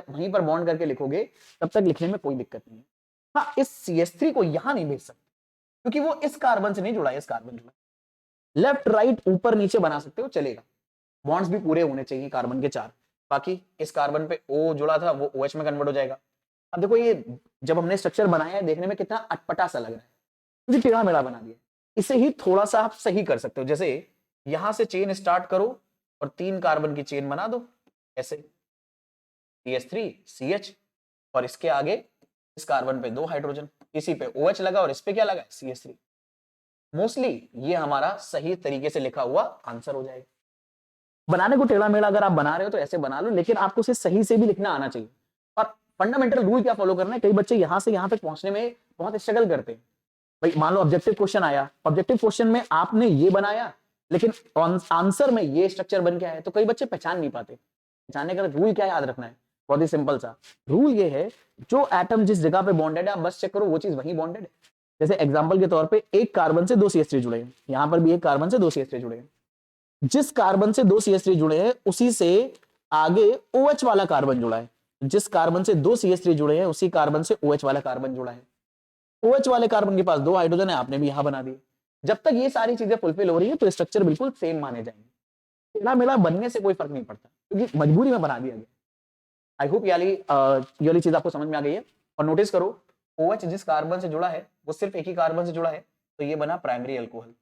वहीं पर बॉन्ड करके लिखोगे तब तक लिखने में कोई दिक्कत नहीं है। हाँ, इस CH3 को यहां नहीं भेज सकते क्योंकि वो इस कार्बन से नहीं जुड़ा है, इस कार्बन जुड़ा। लेफ्ट राइट ऊपर नीचे बना सकते हो, चलेगा, बॉन्ड्स भी पूरे होने चाहिए कार्बन के 4। बाकी इस कार्बन पे O जुड़ा था वो OH में कन्वर्ट हो जाएगा। अब देखो ये जब हमने स्ट्रक्चर बनाया है देखने में कितना अटपटा सा लग रहा है, मुझे टेढ़ा मेढ़ा बना दिया। इसे ही थोड़ा सा आप सही कर सकते हो, जैसे यहां से चेन स्टार्ट करो और 3 कार्बन की चेन बना दो ऐसे, CH3 CH, और इसके आगे इस कार्बन पे 2 हाइड्रोजन, इसी पे OH लगा और इस पे क्या लगा, CH3। मोस्टली ये हमारा सही तरीके से लिखा हुआ आंसर हो जाएगा। बनाने को टेढ़ा मेढ़ा अगर आप बना रहे हो तो ऐसे बना लो, लेकिन आपको उसे सही से भी लिखना आना चाहिए। और फंडामेंटल रूल क्या फॉलो करना है, कई बच्चे यहां से यहां तक पहुंचने में बहुत स्ट्रगल करते हैं। भाई मान लो ऑब्जेक्टिव क्वेश्चन आया, ऑब्जेक्टिव क्वेश्चन में आपने ये बनाया लेकिन आंसर में ये स्ट्रक्चर बन के आया, तो कई बच्चे पहचान नहीं पाते। पहचानने का रूल क्या याद रखना है, बहुत ही सिंपल सा रूल ये है, जो एटम जिस जगह पे बॉन्डेड है आप बस चेक करो वो चीज वहीं बॉन्डेड है। जैसे एग्जांपल के तौर पे एक कार्बन से 2 CH3 जुड़े हैं, यहां पर भी एक कार्बन से 2 CH3 जुड़े हैं, जिस कार्बन से 2 CH3 जुड़े हैं उसी से आगे OH वाला कार्बन जुड़ा है, जिस कार्बन से 2 CH3 जुड़े हैं उसी कार्बन से OH वाला कार्बन जुड़ा है। OH वाले कार्बन के पास 2 हाइड्रोजन है, आपने भी यहां बना दिए। जब तक ये सारी चीजें फुलफिल हो रही है तो स्ट्रक्चर बिल्कुल सेम माने जाएंगे, टेढ़ा मेढ़ा बनने से कोई फर्क नहीं पड़ता, क्योंकि मजबूरी में बना दिया गया। आई होप ये वाली चीज आपको समझ में आ गई है। और नोटिस करो OH जिस कार्बन से जुड़ा है वो सिर्फ एक ही कार्बन से जुड़ा है, तो ये बना प्राइमरी अल्कोहल।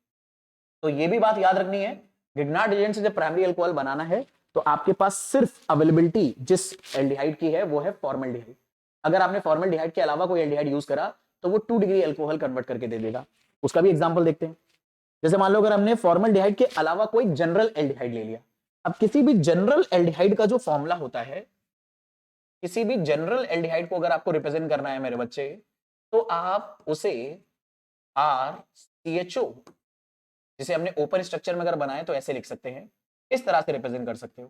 तो ये भी बात याद रखनी है, grignard एजेंट से जब प्राइमरी अल्कोहल बनाना है तो आपके पास सिर्फ अवेलेबिलिटी जिस एल्डिहाइड की है वो है फॉर्मल्डिहाइड। अगर आपने फॉर्मल्डिहाइड के अलावा कोई एल्डिहाइड यूज करा तो वो 2 डिग्री अल्कोहल कन्वर्ट करके दे देगा। उसका भी एग्जांपल देखते हैं। जैसे मान लो अगर हमने फॉर्मल्डिहाइड के अलावा कोई जनरल एल्डिहाइड ले लिया, अब किसी भी जनरल एल्डिहाइड का जो फॉर्मूला होता है, किसी भी जनरल एल्डिहाइड को अगर आपको रिप्रेजेंट करना है मेरे बच्चे, तो आप उसे RCHO, जिसे हमने ओपन स्ट्रक्चर में अगर बनाए तो ऐसे लिख सकते हैं, इस तरह से रिप्रेजेंट कर सकते हो।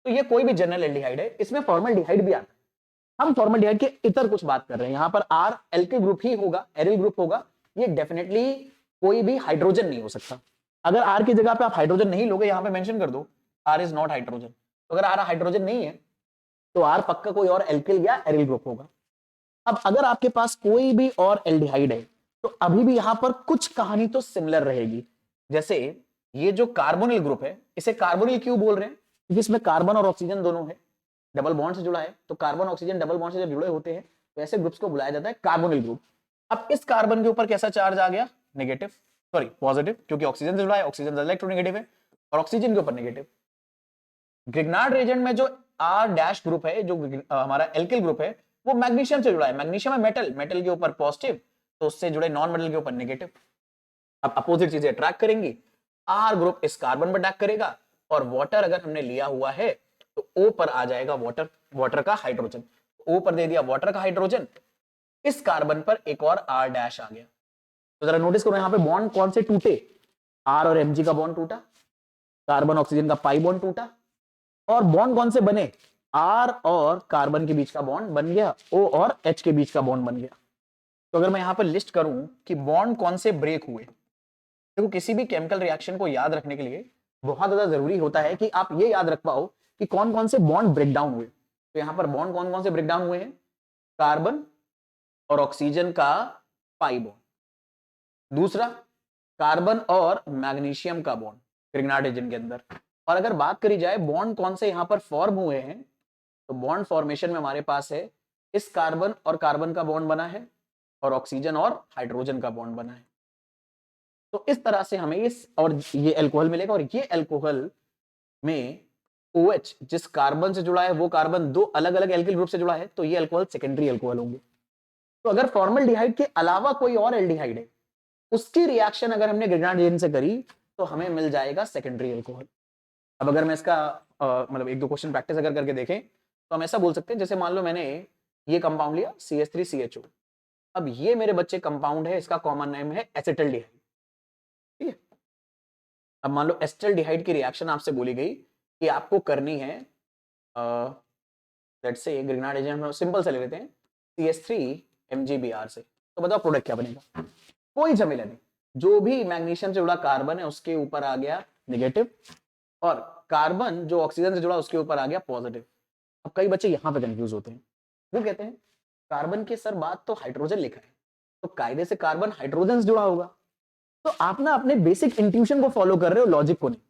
तो ये कोई भी जनरल एल्डिहाइड है, इसमें फॉर्मल्डिहाइड भी आता है। हम फॉर्मल्डिहाइड के इतर कुछ बात कर रहे हैं, यहां पर R एल्किल ग्रुप ही होगा, एरिल ग्रुप होगा, ये डेफिनेटली कोई भी हाइड्रोजन नहीं हो सकता। अगर R की जगह पे आप हाइड्रोजन नहीं लोगे, यहां पे मेंशन कर दो R इज नॉट हाइड्रोजन, तो अगर R हाइड्रोजन नहीं है तो R पक्का कोई और एल्किल या एरिल ग्रुप होगा। अब अगर आपके पास कोई भी और एल्डिहाइड है तो अभी भी यहां पर कुछ कहानी तो सिमिलर रहेगी। जैसे ये जो कार्बोनिल ग्रुप है, इसे कार्बोनिल क्यों बोल रहे हैं, क्योंकि इसमें कार्बन और ऑक्सीजन दोनों है, डबल बॉन्ड से जुड़ा है, तो कार्बन ऑक्सीजन डबल बॉन्ड से जब जुड़े होते हैं तो ऐसे ग्रुप्स को बुलाया जाता है कार्बोनिल ग्रुप। अब इस कार्बन के ऊपर कैसा चार्ज आ गया, नेगेटिव, सॉरी पॉजिटिव, क्योंकि ऑक्सीजन से जुड़ा है, ऑक्सीजन इलेक्ट्रोनेगेटिव है, और ऑक्सीजन के ऊपर नेगेटिव। ग्रिग्नार्ड रिएजेंट में जो R डैश ग्रुप है, जो हमारा एल्किल ग्रुप है, वो मैग्नीशियम से जुड़ा है। मैग्नीशियम है मेटल, मेटल के ऊपर पॉजिटिव, तो उससे जुड़े नॉन मेटल के ऊपर नेगेटिव। अब अपोजिट चीजें अट्रैक्ट करेंगी, R ग्रुप इस कार्बन पर अटैक करेगा, और वाटर अगर हमने लिया हुआ है तो O पर आ जाएगा वाटर, वाटर का हाइड्रोजन, O पर दे दिया वाटर का हाइड्रोजन, इस कार्बन पर एक और R डैश आ गया। तो जरा नोटिस करो यहां पे बॉन्ड कौन से टूटे, R और Mg का बॉन्ड टूटा, कार्बन ऑक्सीजन का पाई बॉन्ड टूटा, और बॉन्ड कौन से बने, R और कार्बन के बीच का बॉन्ड बन गया, O और H के बीच का बॉन्ड बन गया। तो अगर मैं यहां पर लिस्ट करूं कि बॉन्ड कौन से ब्रेक हुए, देखो किसी भी केमिकल रिएक्शन को याद रखने के लिए बहुत ज्यादा जरूरी होता है कि आप ये याद रख पाओ कि कौन कौन से बॉन्ड ब्रेक डाउन हुए। तो यहां पर बॉन्ड कौन कौन से ब्रेक डाउन हुए हैं, कार्बन और ऑक्सीजन का पाई बॉन्ड, दूसरा कार्बन और मैग्नीशियम का बॉन्ड ग्रिग्नार्ड एजेंट के अंदर। और अगर बात करी जाए बॉन्ड कौन से यहां पर फॉर्म हुए हैं, तो बॉन्ड फॉर्मेशन में हमारे पास है इस कार्बन और कार्बन का बॉन्ड बना है, और ऑक्सीजन और हाइड्रोजन का बॉन्ड बना है। तो इस तरह से हमें इस और ये अल्कोहल मिलेगा, और ये अल्कोहल में OH जिस कार्बन से जुड़ा है वो कार्बन 2 अलग अलग एल्किल ग्रुप से जुड़ा है, तो ये अल्कोहल सेकेंडरी अल्कोहल होंगे। तो अगर फॉर्मल्डिहाइड के अलावा कोई और एल्डिहाइड है, उसकी रिएक्शन अगर हमने ग्रिग्नार्ड एजेंट से करी तो हमें मिल जाएगा सेकेंडरी अल्कोहल। अब अगर मैं इसका मतलब 1-2 क्वेश्चन प्रैक्टिस अगर करके देखें तो हम ऐसा बोल सकते हैं, जैसे मान लो मैंने ये कंपाउंड लिया CH3CHO, अब ये मेरे बच्चे कंपाउंड है, इसका कॉमन नेम है एसिटल्डिहाइड, ठीक है। अब मान लो एसिटल्डिहाइड की रिएक्शन आपसे बोली गई कि आपको करनी है, लेट्स से ग्रिग्नार्ड एजेंट हम सिंपल से ले लेते हैं CH3MgBr से, तो बताओ प्रोडक्ट क्या बनेगा, कोई झमेला नहीं, जो भी मैग्नीशियम से जुड़ा कार्बन है उसके ऊपर आ गया नेगेटिव, और कार्बन जो ऑक्सीजन से जुड़ा उसके ऊपर आ गया पॉजिटिव। अब कई बच्चे यहां पे कंफ्यूज होते हैं, वो कहते हैं कार्बन के सर बात तो हाइड्रोजन लिखा है, तो कायदे से कार्बन हाइड्रोजन से जुड़ा होगा। तो आप ना अपने बेसिक इंट्यूशन को फॉलो कर रहे हो, लॉजिक को नहीं।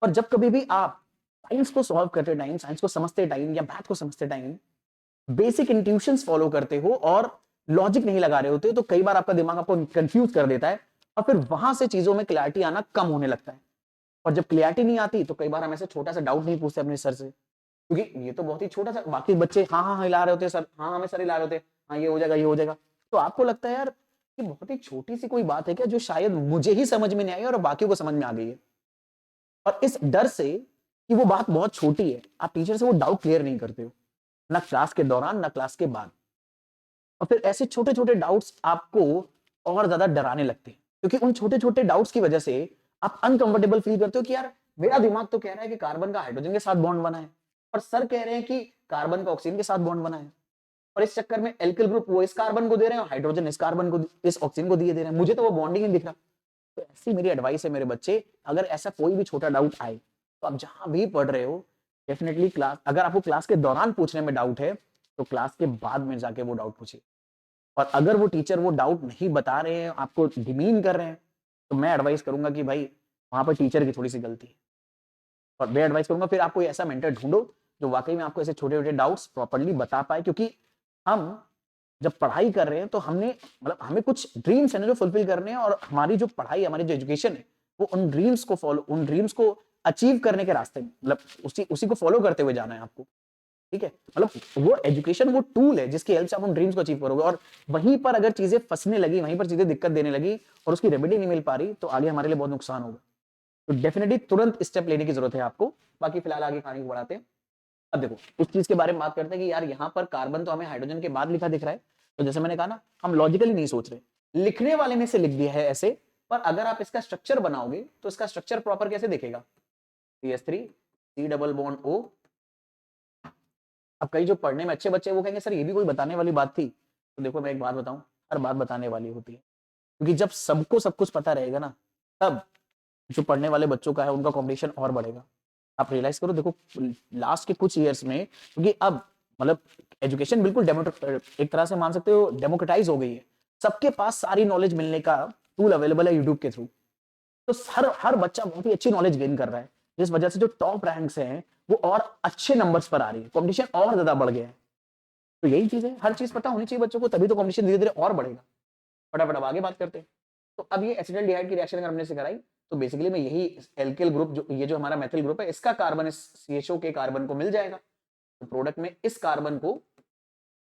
और जब कभी भी आप साइंस को सॉल्व करते टाइम, साइंस को समझते टाइम या मैथ को समझते टाइम बेसिक इंट्यूशंस फॉलो करते हो और लॉजिक नहीं लगा रहे होते हो, तो कई बार आपका दिमाग आपको कंफ्यूज कर देता है और फिर वहां से चीजों में क्लैरिटी आना कम होने लगता है। और जब क्लैरिटी नहीं आती तो कई बार हम ऐसे छोटा सा डाउट नहीं पूछते अपने सर से, क्योंकि ये तो बहुत ही छोटा सा, बाकी बच्चे हाँ हाँ हिला रहे होते हैं, सर हाँ हमें सर हिला रहे होते हैं, हाँ ये हो जाएगा ये हो जाएगा, तो आपको लगता है यार ये बहुत ही छोटी सी कोई बात है क्या जो शायद मुझे ही समझ में नहीं आई और बाकियों को समझ में आ गई है। और इस डर से कि वो बात बहुत छोटी है, आप टीचर से वो डाउट क्लियर नहीं करते हो, ना क्लास के दौरान ना क्लास के बाद। और फिर ऐसे छोटे छोटे डाउट्स आपको और ज्यादा डराने लगते हैं, क्योंकि उन छोटे छोटे डाउट्स की वजह से आप अनकंफर्टेबल फील करते हो कि यार मेरा दिमाग तो कह रहा है कि कार्बन का हाइड्रोजन के साथ बॉन्ड बना है, और सर कह रहे हैं कि कार्बन का ऑक्सीजन के साथ बॉन्ड बना है, और इस चक्कर में एल्किल ग्रुप वो इस कार्बन को दे रहे हैं और हाइड्रोजन इस कार्बन को इस ऑक्सीजन को दिए दे रहे हैं, मुझे तो वो बॉन्डिंग नहीं दिख रहा। तो ऐसी मेरी एडवाइस है मेरे बच्चे, अगर ऐसा कोई भी छोटा डाउट आए तो आप जहां भी पढ़ रहे हो डेफिनेटली क्लास, अगर आपको क्लास के दौरान पूछने में डाउट है तो क्लास के बाद में जाके वो डाउट पूछिए। और अगर वो टीचर वो डाउट नहीं बता रहे हैं, आपको डिमीन कर रहे हैं, तो मैं एडवाइस करूंगा कि भाई वहां पर टीचर की थोड़ी सी गलती है। और मैं एडवाइस करूंगा फिर आप कोई ऐसा मेंटर ढूंढो जो वाकई में आपको ऐसे छोटे छोटे डाउट्स प्रॉपर्ली बता पाए, क्योंकि हम जब पढ़ाई कर रहे हैं तो हमने मतलब हमें कुछ ड्रीम्स है ना जो फुलफिल करने हैं, और हमारी जो पढ़ाई हमारी जो एजुकेशन है वो उन ड्रीम्स को फॉलो, उन ड्रीम्स को अचीव करने के रास्ते में, मतलब उसी उसी को फॉलो करते हुए जाना है आपको। ठीक है, मतलब वो एजुकेशन वो टूल है जिसकी हेल्प से आप उन ड्रीम्स को अचीव करोगे, और वहीं पर अगर चीजें फंसने लगी, वहीं पर चीजें दिक्कत देने लगी और उसकी रेमेडी नहीं मिल पा रही, तो आगे हमारे लिए बहुत नुकसान होगा। तो डेफिनेटली तुरंत स्टेप लेने की जरूरत है आपको। बाकी फिलहाल आगे कहानी को बढ़ाते हैं। अब देखो उस चीज के बारे में बात करते हैं कि यार यहाँ पर कार्बन तो हमें हाइड्रोजन के बाद लिखा दिख रहा है, तो जैसे मैंने कहा ना हम लॉजिकली नहीं सोच रहे, लिखने वाले ने से लिख दिया है ऐसे, पर अगर आप इसका स्ट्रक्चर बनाओगे तो इसका स्ट्रक्चर प्रॉपर कैसे दिखेगा, CH3 C double bond O। अब कई जो पढ़ने में अच्छे बच्चे वो कहेंगे सर ये भी कोई बताने वाली बात थी, तो देखो मैं एक बात बताऊं, हर बात बताने वाली होती है, क्योंकि जब सबको सब कुछ पता रहेगा ना, तब जो पढ़ने वाले बच्चों का है उनका कॉम्पिटिशन और बढ़ेगा। आप रियलाइज करो, देखो लास्ट के कुछ ईयर्स में, क्योंकि अब मतलब एजुकेशन बिल्कुल एक तरह से मान सकते हो डेमोक्रेटाइज हो गई है, सबके पास सारी नॉलेज मिलने का टूल अवेलेबल है यूट्यूब के थ्रू, तो हर बच्चा बहुत ही अच्छी नॉलेज गेन कर रहा है, जिस वजह से जो टॉप रैंक्स हैं वो और अच्छे नंबर्स पर आ रही है, कॉम्पिटिशन और ज्यादा बढ़ गया है। तो यही चीज है, हर चीज पता होनी चाहिए बच्चों को, तभी तो कॉम्पिटिशन धीरे धीरे और बढ़ेगा। फटाफट अब आगे बात करते हैं। तो अब ये एसिटाल्डिहाइड की रिएक्शन अगर हमने से कराई, तो बेसिकली में यही एल्किल ग्रुप जो ये जो हमारा मेथिल ग्रुप है, इसका कार्बन इस CHO के कार्बन को मिल जाएगा, तो प्रोडक्ट में इस कार्बन को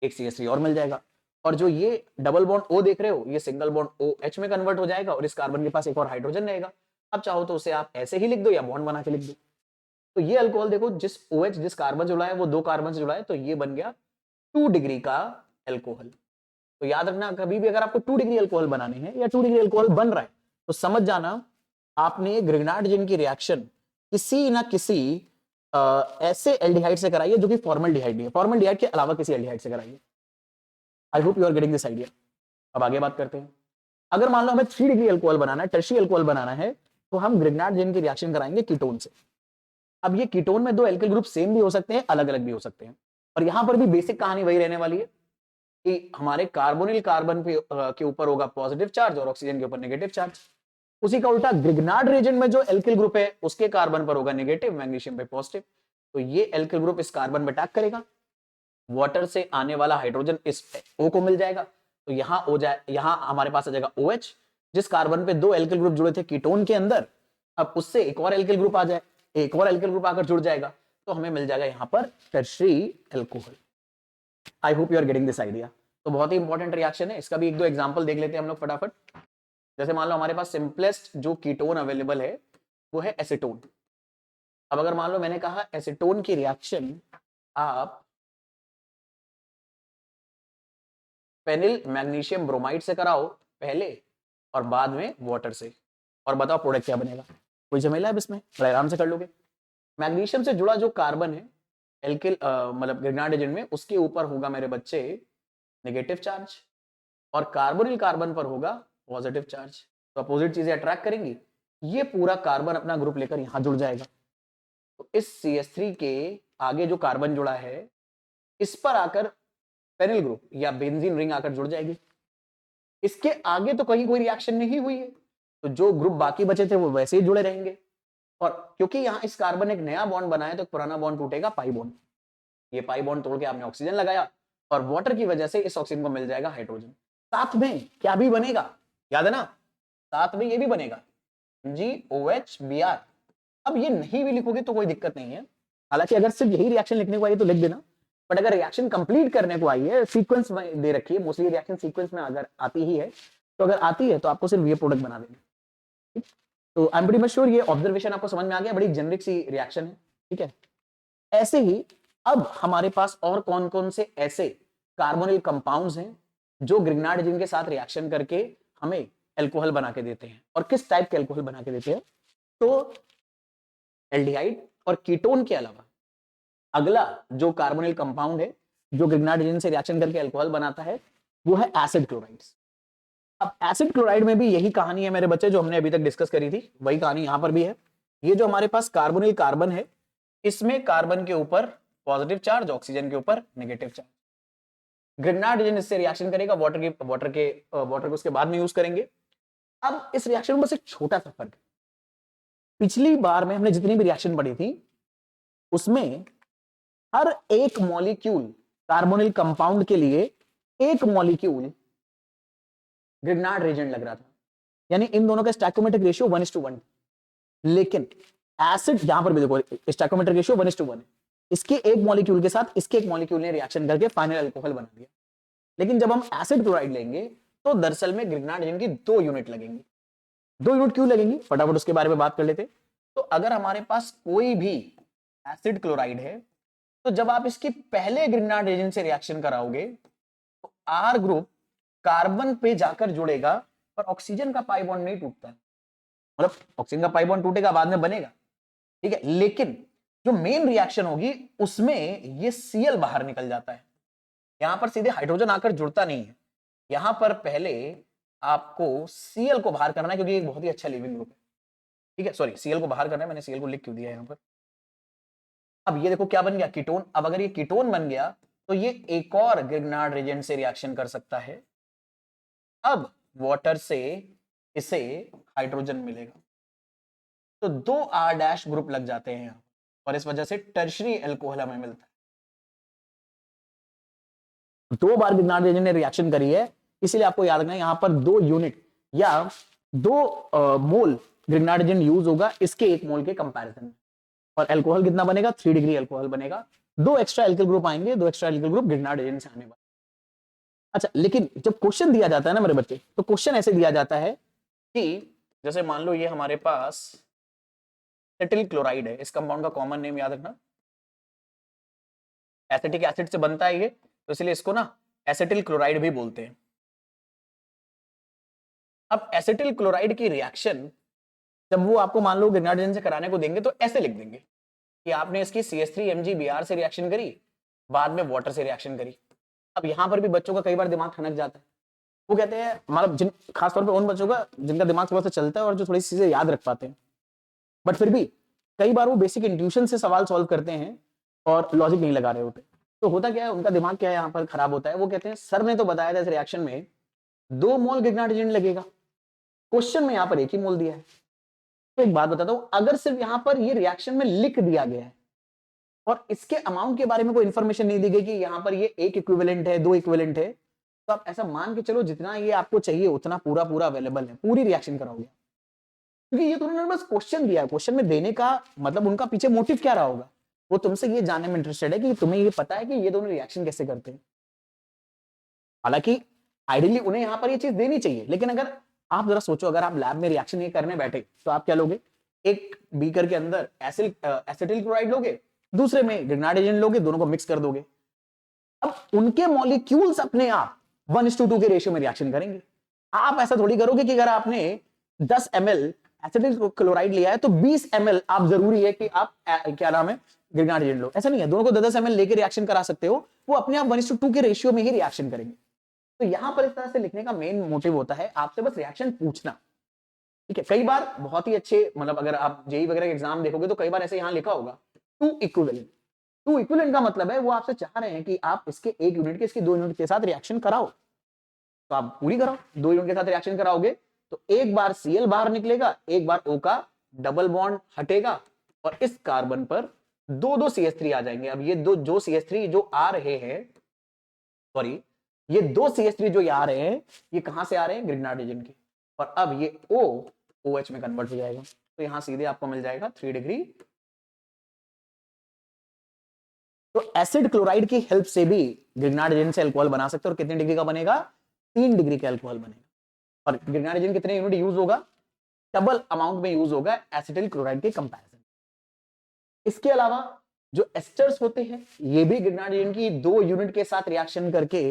एक CH3 और मिल जाएगा, और जो ये डबल बॉन्ड O देख रहे हो ये सिंगल बॉन्ड OH में कन्वर्ट हो जाएगा, और इस कार्बन के पास एक और हाइड्रोजन रहेगा। अब चाहो तो उसे आप ऐसे ही लिख दो या बॉन्ड बना के लिख दो। तो ये अल्कोहल देखो जिस OH जिस कार्बन से जुड़ा है वो दो कार्बन से जुड़ा है, तो ये बन गया 2 डिग्री का अल्कोहल। तो याद रखना कभी भी अगर आपको 2 डिग्री अल्कोहल बनाने हैं या 2 डिग्री अल्कोहल बन रहा है, तो समझ जाना आपने ग्रिग्नार्ड जिन की रिएक्शन किसी ना किसी ऐसे एल्डिहाइड से कराई है जो कि फॉर्मल्डिहाइड नहीं है, फॉर्मल्डिहाइड के अलावा किसी एल्डिहाइड से कराई है। I hope you are getting this idea. अब आगे बात करते हैं। अगर मान लो हमें 3 डिग्री अल्कोहल बनाना है, टर्शी अल्कोहल बनाना है, तो हम ग्रिग्नार्ड जिन की रिएक्शन कराएंगे कीटोन से। अब ये कीटोन में दो एल्किल ग्रुप सेम भी हो सकते हैं, अलग अलग भी हो सकते हैं, और यहां पर भी बेसिक कहानी वही रहने वाली है कि हमारे कार्बोनिल कार्बन पे के ऊपर होगा पॉजिटिव चार्ज और ऑक्सीजन के ऊपर नेगेटिव चार्ज। उसी का उल्टा ग्रिग्नार्ड रीजन में जो एल्किल ग्रुप है उसके कार्बन पर होगा नेगेटिव, मैग्नीशियम पे पॉजिटिव। तो ये एल्किल ग्रुप इस कार्बन में अटैक करेगा, वाटर से आने वाला हाइड्रोजन इस O को मिल जाएगा, तो यहां हो जाए, यहां हमारे पास आ जाएगा OH, जिस कार्बन पे दो एल्किल ग्रुप जुड़े थे कीटोन के अंदर, अब उससे एक और एल्किल ग्रुप आ जाए, एक और एल्किल ग्रुप आकर जुड़ जाएगा, तो हमें मिल जाएगा यहां पर tertiary alcohol. I hope you are getting this idea. तो बहुत ही इंपॉर्टेंट रिएक्शन है, इसका भी एक दो एग्जांपल देख लेते हैं हम लोग फटाफट। जैसे मान लो हमारे पास सिंपलेस्ट जो कीटोन अवेलेबल है वो है एसीटोन। अब अगर मान लो मैंने कहा एसीटोन की रिएक्शन आप फेनिल मैग्नीशियम ब्रोमाइड से कराओ पहले और बाद में वाटर से, और बताओ प्रोडक्ट क्या बनेगा। कोई झमेला है इसमें, बड़ा आराम से कर लोगे। मैग्नीशियम से जुड़ा जो कार्बन है एल्किल मतलब ग्रिग्नार्ड एजेंट में, उसके ऊपर होगा मेरे बच्चे नेगेटिव चार्ज, और कार्बोनिल कार्बन पर होगा पॉजिटिव चार्ज। तो अपोजिट चीजें अट्रैक्ट करेंगी, ये पूरा कार्बन अपना ग्रुप लेकर यहां जुड़ जाएगा। तो इस CH3 के आगे जो कार्बन जुड़ा है इस पर आकर फेनिल ग्रुप या बेंजीन रिंग आकर जुड़ जाएगी। इसके आगे तो कहीं कोई रिएक्शन नहीं हुई है, तो जो ग्रुप बाकी बचे थे वो वैसे ही जुड़े रहेंगे, और क्योंकि यहां इस कार्बन एक नया बॉन्ड बनाया तो पुराना बॉन्ड टूटेगा, पाई बॉन्ड। ये पाई बॉन्ड तोड़ के आपने ऑक्सीजन लगाया, और वाटर की वजह से इस ऑक्सीजन को मिल जाएगा हाइड्रोजन। साथ में क्या भी बनेगा, याद है ना, साथ में ये भी बनेगा NgOH Br। अब ये नहीं भी लिखोगे तो कोई दिक्कत नहीं है, हालांकि अगर सिर्फ यही रिएक्शन लिखने को आई तो लिख देना, बट अगर रिएक्शन कंप्लीट करने को आई है, सीक्वेंस में दे रखी है, मोस्टली रिएक्शन सीक्वेंस में अगर आती ही है, तो अगर आती है तो आपको सिर्फ ये प्रोडक्ट बना देना। तो I am pretty much sure ये ऑब्जर्वेशन आपको समझ में आ गया, बड़ी जेनरिक सी रिएक्शन है, ठीक है। ऐसे ही अब हमारे पास और कौन कौन से ऐसे कार्बोनिल कंपाउंड्स हैं जो ग्रिग्नार्ड के साथ रिएक्शन करके हमें एल्कोहल बना के देते हैं, और किस टाइप के एल्कोहल बना के देते हैं। तो एल्डिहाइड और कीटोन के अलावा अगला जो कार्बोनिल कंपाउंड है जो ग्रिग्नार्ड से रिएक्शन करके एल्कोहल बनाता है वो है एसिड क्लोराइड्स। अब एसिड क्लोराइड में भी यही कहानी है मेरे बच्चे जो हमने अभी तक डिस्कस करी थी, वही कहानी यहां पर भी है। ये जो हमारे पास कार्बोनिल कार्बन है, इसमें कार्बन के ऊपर पॉजिटिव चार्ज, ऑक्सीजन के ऊपर नेगेटिव चार्ज। ग्रिग्नार्ड इससे रिएक्शन करेगा, वाटर को उसके बाद में यूज करेंगे। अब इस रिएक्शन में बस एक छोटा सा फर्क है, पिछली बार में हमने जितनी भी रिएक्शन पढ़ी थी उसमें हर एक मॉलिक्यूल कार्बोनिल कंपाउंड के लिए एक मॉलिक्यूल ग्रिग्नार्ड रेजेंट लग रहा था, यानी इन दोनों का स्टैकोमेट्रिक रेशियो 1:1। लेकिन एसिड, यहां पर भी देखो स्टैकोमेट्रिक रेशियो 1:1 है, इसके एक मॉलिक्यूल के साथ इसके एक मॉलिक्यूल ने रिएक्शन करके फाइनल अल्कोहल बना दिया। लेकिन जब हम एसिड क्लोराइड लेंगे तो दरअसल में ग्रिग्नार्ड रेजेंट की 2 यूनिट लगेंगी। 2 यूनिट क्यों लगेंगी, फटाफट उसके बारे में बात कर लेते। तो अगर हमारे पास कोई भी एसिड क्लोराइड है, तो जब आप इसकी पहले ग्रिग्नार्ड रेजेंट से रिएक्शन कराओगे तो आर ग्रुप कार्बन पे जाकर जुड़ेगा, पर ऑक्सीजन का पाई बॉन्ड नहीं टूटता, मतलब ऑक्सीजन का पाई बॉन्ड टूटेगा बाद में बनेगा, ठीक है। लेकिन जो मेन रिएक्शन होगी उसमें ये Cl बाहर निकल जाता है, यहां पर सीधे हाइड्रोजन आकर जुड़ता नहीं है, यहां पर पहले आपको Cl को बाहर करना है क्योंकि एक बहुत ही अच्छा लिविंग ग्रुप है, ठीक है। सॉरी, Cl को बाहर करना है, मैंने Cl को लिख क्यों दिया यहां पर। अब ये देखो क्या बन गया, कीटोन। अब अगर ये कीटोन बन गया तो ये एक और ग्रिग्नार्ड रेजेंट से रिएक्शन कर सकता है। अब वाटर से इसे हाइड्रोजन मिलेगा, तो 2 R' ग्रुप लग जाते हैं यहां, और इस वजह से टर्शरी अल्कोहल हमें मिलता है। 2 बार ग्रिग्नार्ड रेजेंट ने रिएक्शन करी है, इसलिए आपको याद रखना है यहां पर 2 यूनिट या 2 मोल ग्रिग्नार्ड रेजेंट यूज होगा इसके 1 मोल के कंपैरिजन में, और अल्कोहल कितना बनेगा, 3 डिग्री अल्कोहल बनेगा। 2 एक्स्ट्रा एल्किल ग्रुप आएंगे, 2 extra alkyl group Grignard Regent से आने वाले। अच्छा, लेकिन जब क्वेश्चन दिया जाता है ना मेरे बच्चे, तो क्वेश्चन ऐसे दिया जाता है कि जैसे मान लो ये हमारे पास एसिटिल क्लोराइड है, इस कंपाउंड का कॉमन नेम याद रखना, एसिटिक एसिड से बनता है ये, तो इसलिए इसको ना एसिटिल क्लोराइड भी बोलते हैं। अब एसिटिल क्लोराइड की रिएक्शन जब वो आपको मान लो ग्रिग्नार्ड रेजेंट से कराने को देंगे तो ऐसे लिख देंगे कि आपने इसकी CH3MgBr से रिएक्शन करी, बाद में वाटर से रिएक्शन करी। अब यहां पर भी बच्चों का कई बार दिमाग ठनक जाता है, वो कहते हैं, मतलब जिन खासतौर पे उन बच्चों का जिनका दिमाग थोड़ा सा चलता है और जो थोड़ी सी चीजें याद रख पाते हैं, बट फिर भी कई बार वो बेसिक इंट्यूशन से सवाल सॉल्व करते हैं और लॉजिक नहीं लगा रहे होते। तो होता क्या है, उनका दिमाग क्या है यहाँ पर खराब होता है, वो कहते हैं सर ने तो बताया था इस रिएक्शन में 2 मोल ग्रिग्नार्ड रेजेंट लगेगा, क्वेश्चन में यहाँ पर 1 ही मोल दिया है। तो एक बात बताता हूं, अगर सिर्फ यहां पर ये रिएक्शन में लिख दिया गया है और इसके अमाउंट के बारे में कोई इंफॉर्मेशन नहीं दी गई कि यहां पर ये 1 इक्विवेलेंट है, 2 इक्विवेलेंट है, तो आप ऐसा मान के चलो जितना ये आपको चाहिए उतना पूरा पूरा अवेलेबल है, पूरी रिएक्शन कराओगे, क्योंकि ये तो उन्होंने बस क्वेश्चन दिया है। क्वेश्चन में देने का मतलब उनका पीछे मोटिव क्या रहा होगा, वो तुमसे ये जानने में इंटरेस्टेड है कि तुम्हें ये पता है कि ये दोनों रिएक्शन कैसे करते हैं। हालांकि आइडियली उन्हें यहां पर ये चीज देनी चाहिए, लेकिन अगर आप जरा सोचो, अगर आप लैब में रिएक्शन ये करने बैठे तो आप क्या लोगे, एक बीकर के अंदर एसिटिल क्लोराइड लोगे, दूसरे में ग्रिग्नार्ड रेजेंट लोगे, दोनों को मिक्स कर दोगे। अब उनके मॉलिक्यूल्स अपने आप 1:2 के रेशियो में रिएक्शन करेंगे। आप ऐसा थोड़ी करोगे कि अगर आपने 10 ml एसिटिल क्लोराइड लिया है तो 20 ml आप जरूरी है कि आप क्या नाम है ग्रिग्नार्ड रेजेंट लो, ऐसा नहीं है। दोनों को 10 ml लेके रिएक्शन करा सकते हो, वो अपने आप 1:2 के रेशियो में ही रिएक्शन करेंगे। तो यहां पर इस तरह से लिखने का मेन मोटिव होता है आपसे बस रिएक्शन पूछना, ठीक है। कई बार बहुत ही अच्छे, मतलब अगर आप जेई वगैरह के एग्जाम देखोगे तो कई बार ऐसे यहां लिखा होगा 2 इक्विवेलेंट। 2 इक्विवेलेंट का मतलब है वो आपसे चाह रहे हैं कि आप इसके 1 यूनिट के इसके 2 यूनिट के साथ रिएक्शन कराओ, तो आप पूरी कराओ। 2 यूनिट के साथ रिएक्शन कराओगे तो एक बार Cl बाहर निकलेगा, एक बार O का डबल बॉन्ड हटेगा, और इस कार्बन पर 2 CH3 आ जाएंगे। अब ये दो जो CH3 जो आ रहे हैं सॉरी, ये दो CH3 जो ये आ रहे हैं, ये कहां से आ रहे हैं? ग्रिग्नार्ड रीजन के। और अब ये OH में कन्वर्ट हो जाएगा, तो यहां सीधे आपको मिल जाएगा 3 डिग्री। तो एसिड क्लोराइड की हेल्प से भी ग्रिग्नार्ड रीजन से अल्कोहल बना सकते हैं। और कितने डिग्री का बनेगा? 3 डिग्री का अल्कोहल बनेगा। और ग्रिग्नार्ड रीजन कितने यूनिट यूज होगा? डबल अमाउंट में यूज होगा एसिटिल क्लोराइड के कंपैरिजन। इसके अलावा जो एस्टर्स होते हैं, ये भी ग्रिग्नार्ड रीजन की 2 यूनिट के साथ रिएक्शन करके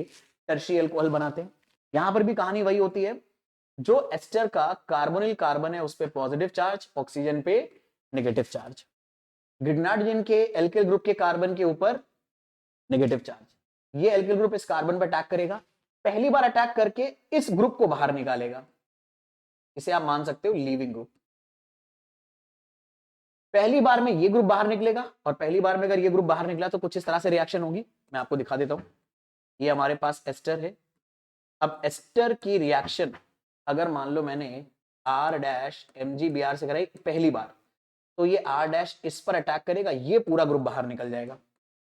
टर्शियरी अल्कोहल बनाते हैं। यहां पर भी कहानी वही होती है, जो एस्टर का कार्बोनिल कार्बन है उस पे पॉजिटिव चार्ज, ऑक्सीजन पे नेगेटिव चार्ज। ग्रिग्नार्ड रीजन के एल्किल ग्रुप के कार्बन के ऊपर नेगेटिव चार्ज। ये एल्किल ग्रुप इस कार्बन पर अटैक करेगा, पहली बार अटैक करके इस ग्रुप को बाहर निकालेगा, इसे आप मान सकते हो लीविंग ग्रुप। पहली बार में ये ग्रुप बाहर निकलेगा, और पहली बार में अगर ये ग्रुप बाहर निकला तो कुछ इस तरह से रिएक्शन होगी, मैं आपको दिखा देता हूं। ये हमारे पास एस्टर है। अब एस्टर की रिएक्शन अगर मान लो मैंने R-MgBr से कराई पहली बार, तो ये R- इस पर अटैक करेगा, ये पूरा ग्रुप बाहर निकल जाएगा,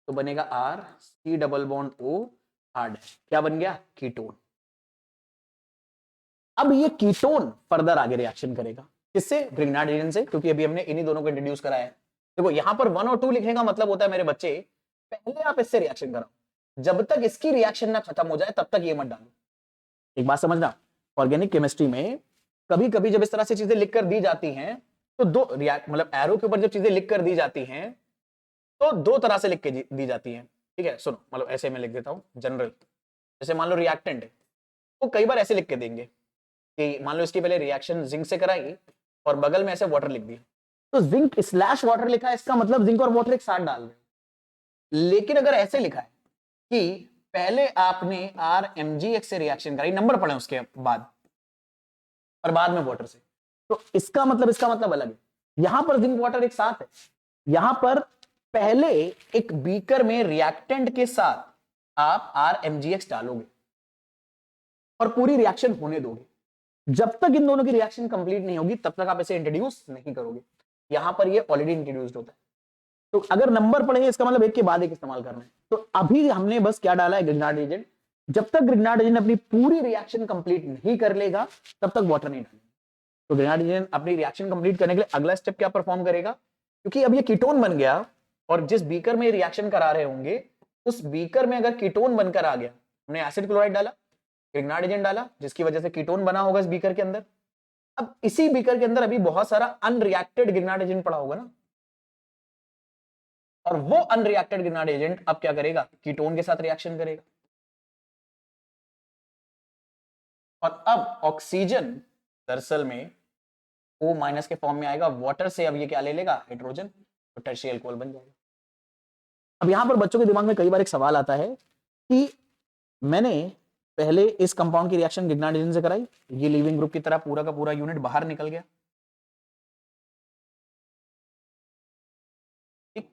तो बनेगा R⁻C⁻O R-। क्या बन गया? कीटोन। अब ये कीटोन फर्दर आगे रिएक्शन करेगा, किससे? ग्रिग्नार्ड रीजन से, क्योंकि अभी हमने इन्हीं दोनों को इंट्रोड्यूस कराया है। देखो यहां पर 1 और 2 लिखने का मतलब होता है मेरे बच्चे, पहले आप इससे रिएक्शन कराओ, जब तक इसकी रिएक्शन ना खत्म हो जाए तब तक ये मत डालो। एक बात समझना, ऑर्गेनिक केमिस्ट्री में कभी कभी जब इस तरह से चीजें लिख कर दी जाती हैं, तो दो रिएक्ट मतलब एरो के ऊपर जब चीजें लिख कर दी जाती हैं, तो 2 तरह से लिख के दी जाती हैं। ठीक है, सुनो, मतलब ऐसे मैं लिख देता हूं जनरल। जैसे मान लो रिएक्टेंट है, तो कई बार ऐसे लिख के देंगे कि मान लो इसकी पहले रिएक्शन जिंक से कराई और बगल में ऐसे वाटर लिख दिया, तो जिंक स्लैश वाटर लिखा है, इसका मतलब जिंक और वाटर एक साथ डाल रहे हैं। लेकिन अगर ऐसे लिखा है कि पहले आपने RMgX से रिएक्शन कराई, नंबर पढ़े उसके बाद, और बाद में वाटर से, तो इसका मतलब अलग है। यहां पर जिंक वाटर एक साथ है, यहां पर पहले एक बीकर में रिएक्टेंट के साथ आप RMgX डालोगे और पूरी रिएक्शन होने दोगे। जब तक इन दोनों की रिएक्शन कंप्लीट नहीं होगी तब तक आप इसे इंट्रोड्यूस नहीं करोगे। यहां पर ये ऑलरेडी इंट्रोड्यूस्ड होता है, तो अगर नंबर पढ़ेंगे इसका मतलब एक के बाद एक इस्तेमाल करना है। तो अभी हमने बस क्या डाला है? Grignard reason. जब तक ग्रिग्नार्ड रीजन अपनी पूरी रिएक्शन कंप्लीट नहीं कर लेगा तब तक वाटर नहीं डालेगा। तो ग्रिग्नार्ड रीजन अपनी रिएक्शन कंप्लीट करने के लिए अगला स्टेप क्या परफॉर्म करेगा? क्योंकि अब ये कीटोन बन गया, और जिस बीकर में रिएक्शन करा रहे होंगे उस बीकर में अगर कीटोन बनकर आ गया, हमने एसिड क्लोराइड डाला, ग्रिग्नार्ड रीजन डाला, जिसकी वजह से कीटोन बना होगा इस बीकर के अंदर। अब इसी बीकर के अंदर अभी बहुत सारा अनरिएक्टेड ग्रिग्नार्ड रीजन पड़ा होगा ना, और वो अनरिएक्टेड ग्रिग्नार्ड एजेंट अब क्या करेगा? कीटोन के साथ रिएक्शन करेगा। और अब ऑक्सीजन दरअसल में O- के फॉर्म में आएगा, वाटर से अब ये क्या ले लेगा? हाइड्रोजन, तो टर्शियरी अल्कोहल बन जाएगा। अब यहां पर बच्चों के दिमाग में कई बार एक सवाल आता है कि मैंने पहले इस कंपाउंड की रिएक्शन ग्रिग्नार्ड रीजन से कराई, ये लीविंग ग्रुप की तरह पूरा का पूरा यूनिट बाहर निकल गया, ठीक।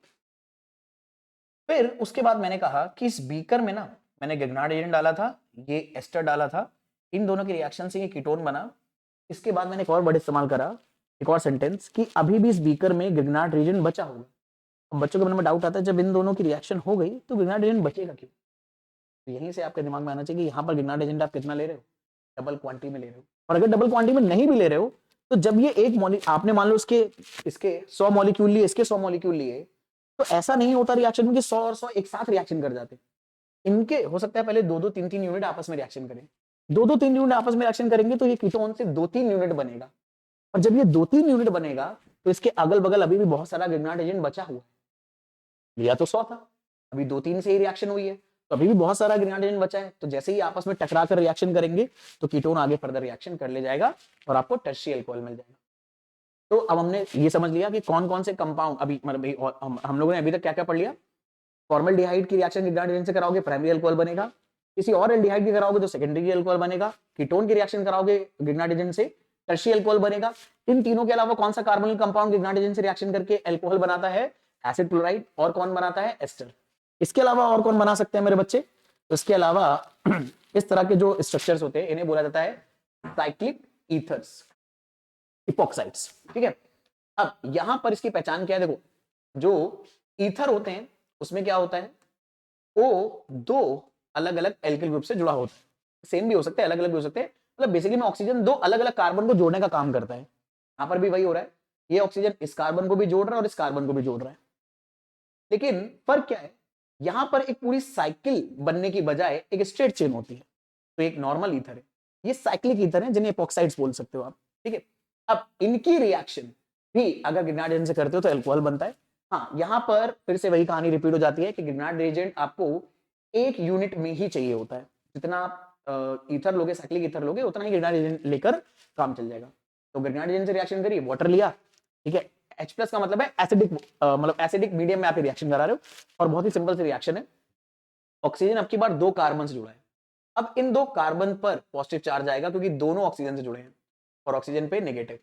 फिर उसके बाद मैंने कहा कि इस बीकर में ना मैंने ग्रिग्नार्ड एजेंट डाला था, ये एस्टर डाला था, इन दोनों की रिएक्शन से ये कीटोन बना। इसके बाद मैंने एक और वर्ड इस्तेमाल करा, एक और सेंटेंस, कि अभी भी इस बीकर में ग्रिग्नार्ड रीजन बचा होगा। अब बच्चों के मन में डाउट आता है, जब इन दोनों की रिएक्शन हो गई तो ग्रिग्नार्ड रीजन बचेगा क्यों? तो यहीं से आपके दिमाग में आना चाहिए कि यहाँ पर ग्रिग्नार्ड एजेंट आप कितना ले रहे हो? डबल क्वांटिटी में ले रहे हो। और अगर डबल क्वांटिटी में नहीं भी ले रहे हो, तो जब ये एक आपने मान लो इसके 100 मॉलिक्यूल लिए, इसके 100 मॉलिक्यूल लिए, तो ऐसा नहीं होता रिएक्शन में कि 100 और 100 एक साथ रिएक्शन कर जाते। इनके हो सकता है पहले 2-2 3-3 यूनिट आपस में रिएक्शन करें, 2-2 3 यूनिट आपस में रिएक्शन करेंगे तो ये कीटोन से 2-3 यूनिट बनेगा। और जब ये 2-3 यूनिट बनेगा तो इसके अगल बगल अभी भी बहुत सारा ग्रिग्नार्ड एजेंट बचा हुआ है। लिया तो 100 था, अभी 2-3 से ही रिएक्शन हुई है, तो अभी भी बहुत सारा ग्रिग्नार्ड एजेंट बचा है। तो जैसे ही आपस में टकरा कर रिएक्शन करेंगे तो कीटोन आगे फर्दर रिएक्शन कर ले जाएगा और आपको टर्शियरी अल्कोहल मिल जाएगा। तो अब हमने ये समझ लिया कि कौन कौन से कंपाउंड, अभी मतलब हम लोगों ने अभी तक क्या क्या पढ़ लिया। फॉर्मल्डिहाइड की रिएक्शन ग्रिग्नार्ड एजेंट से कराओगे प्राइमरी अल्कोहल बनेगा, किसी और एल्डिहाइड की कराओगे तो सेकेंडरी अल्कोहल बनेगा, कीटोन की रिएक्शन कराओगे ग्रिग्नार्ड एजेंट से टर्शियरी अल्कोहल बनेगा। इन तीनों के अलावा कौन सा कार्बोनिल कंपाउंड ग्रिग्नार्ड एजेंट से रिएक्शन करके अल्कोहल बनाता है? Acid chloride. और कौन बनाता है? एस्टर। इसके अलावा और कौन बना सकते हैं मेरे बच्चे? तो इसके अलावा इस तरह के जो स्ट्रक्चर्स होते हैं इन्हें बोला जाता है साइक्लिक ईथर्स, इपॉक्साइड्स, ठीक है। अब यहां पर इसकी पहचान क्या है? देखो, जो ईथर होते हैं उसमें क्या होता है? O2 अलग अलग एल्किल ग्रुप से जुड़ा होता है। सेम भी हो सकते हैं, अलग अलग भी हो सकते हैं, मतलब बेसिकली में ऑक्सीजन दो अलग अलग कार्बन को जोड़ने का काम करता है। यहाँ पर भी वही हो रहा है, ये ऑक्सीजन इस कार्बन को भी जोड़ रहा है और इस कार्बन को भी जोड़ रहा है। लेकिन फर्क क्या है, यहां पर एक पूरी साइकिल बनने की बजाय एक स्ट्रेट चेन होती है। तो एक नॉर्मल ईथर है, ये साइक्लिक ईथर है जिन्हें एपॉक्साइड्स बोल सकते हो आप, ठीक है। अब इनकी रिएक्शन भी अगर ग्रिग्नार्ड एजेंट से करते हो तो अल्कोहल बनता है। हाँ, यहां पर फिर से वही कहानी रिपीट हो जाती है कि ग्रिग्नार्ड एजेंट आपको एक यूनिट में ही चाहिए होता है। जितना आप ईथर लोगे, साइक्लिक ईथर लोगे, उतना ही ग्रिग्नार्ड एजेंट लेकर काम चल जाएगा। तो ग्रिग्नार्ड एजेंट से रिएक्शन करिए, वाटर लिया, ठीक है। H प्लस का मतलब है एसिडिक, मतलब एसिडिक मीडियम में आप रिएक्शन करा रहे हो, और बहुत ही सिंपल सी रिएक्शन है। ऑक्सीजन अब की बार दो कार्बन से जुड़ा है। अब इन दो कार्बन पर पॉजिटिव चार्ज आएगा क्योंकि दोनों ऑक्सीजन से जुड़े हैं, और ऑक्सीजन पे नेगेटिव।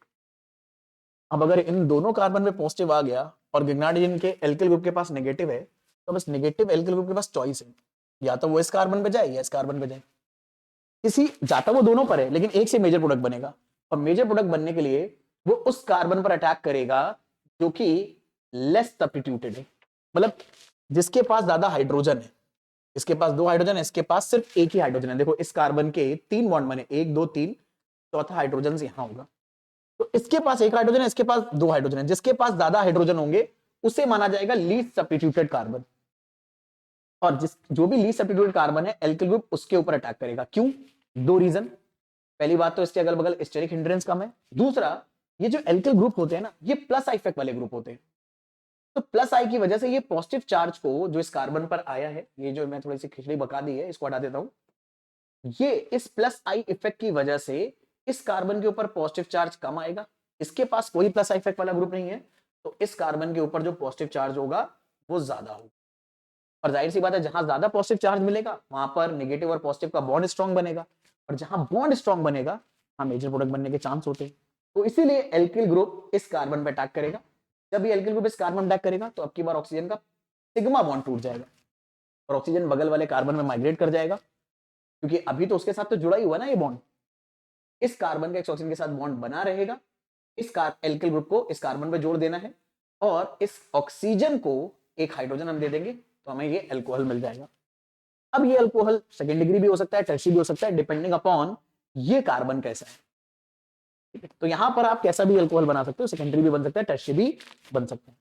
अब अगर इन दोनों कार्बन पे पॉजिटिव आ गया और ग्रिग्नार्ड के एल्किल ग्रुप के पास नेगेटिव है, तो बस नेगेटिव एल्किल ग्रुप के पास चॉइस है, या तो वो इस कार्बन पे जाए या इस कार्बन पे जाए। किसी जाता वो दोनों पर है, लेकिन एक से मेजर प्रोडक्ट बनेगा, और मेजर प्रोडक्ट बनने के लिए वो उस कार्बन पर अटैक करेगा जो कि लेस सब्स्टिट्यूटेड है, मतलब जिसके पास ज्यादा हाइड्रोजन है। इसके पास दो हाइड्रोजन है, इसके पास सिर्फ एक ही हाइड्रोजन है। देखो इस कार्बन के तीन बॉन्ड बने, एक दो तीन, चौथा हाइड्रोजन से यहां होगा। तो इसके पास एक हाइड्रोजन है, इसके पास दो हाइड्रोजन है। जिसके पास ज्यादा हाइड्रोजन होंगे उसे माना जाएगा लीस्ट सब्स्टिट्यूटेड कार्बन, और जिस जो भी लीस्ट सब्स्टिट्यूटेड कार्बन है एल्किल ग्रुप उसके ऊपर अटैक करेगा। क्यों? दो रीजन। पहली बात तो इसके अगल बगल स्टेरिक हिंड्रेंस कम है। दूसरा, ये जो एल्किल ग्रुप होते हैं ना, ये प्लस आई इफेक्ट वाले ग्रुप होते हैं। तो प्लस आई की वजह से ये पॉजिटिव चार्ज को जो इस कार्बन पर आया है, ये जो मैं थोड़ी सी खिचड़ी बका दी है इसको हटा देता हूं, ये इस प्लस आई इफेक्ट की वजह से इस कार्बन के ऊपर पॉजिटिव चार्ज कम आएगा। इसके पास कोई प्लस आई इफेक्ट वाला ग्रुप नहीं है, तो इस कार्बन के ऊपर जो पॉजिटिव चार्ज होगा वो ज्यादा होगा। और जाहिर सी बात है, जहां ज्यादा पॉजिटिव चार्ज मिलेगा वहां पर नेगेटिव और पॉजिटिव का बॉन्ड स्ट्रॉन्ग बनेगा, और जहां बॉन्ड स्ट्रॉन्ग बनेगा वहां मेजर प्रोडक्ट बनने के चांस होते हैं। तो इसीलिए एल्किल ग्रुप इस कार्बन पर अटैक करेगा। जब ये एल्किल ग्रुप इस कार्बन अटैक करेगा तो अब की बार ऑक्सीजन का सिग्मा बॉन्ड टूट जाएगा, और ऑक्सीजन बगल वाले कार्बन में माइग्रेट कर जाएगा, क्योंकि अभी तो उसके साथ तो जुड़ा ही हुआ ना ये बॉन्ड। इस कार्बन का इस ऑक्सीजन के साथ बॉन्ड बना रहेगा, इस एल्किल ग्रुप को इस कार्बन पे जोड़ देना है, और इस ऑक्सीजन को एक हाइड्रोजन हम दे देंगे, तो हमें ये अल्कोहल मिल जाएगा। अब ये अल्कोहल सेकेंड डिग्री भी हो सकता है, टर्शियरी भी हो सकता है, डिपेंडिंग अपॉन ये कार्बन कैसा है। तो यहां पर आप कैसा भी अल्कोहल बना सकते हो, सेकेंडरी भी बन सकता है, टर्शियरी भी बन सकते हैं।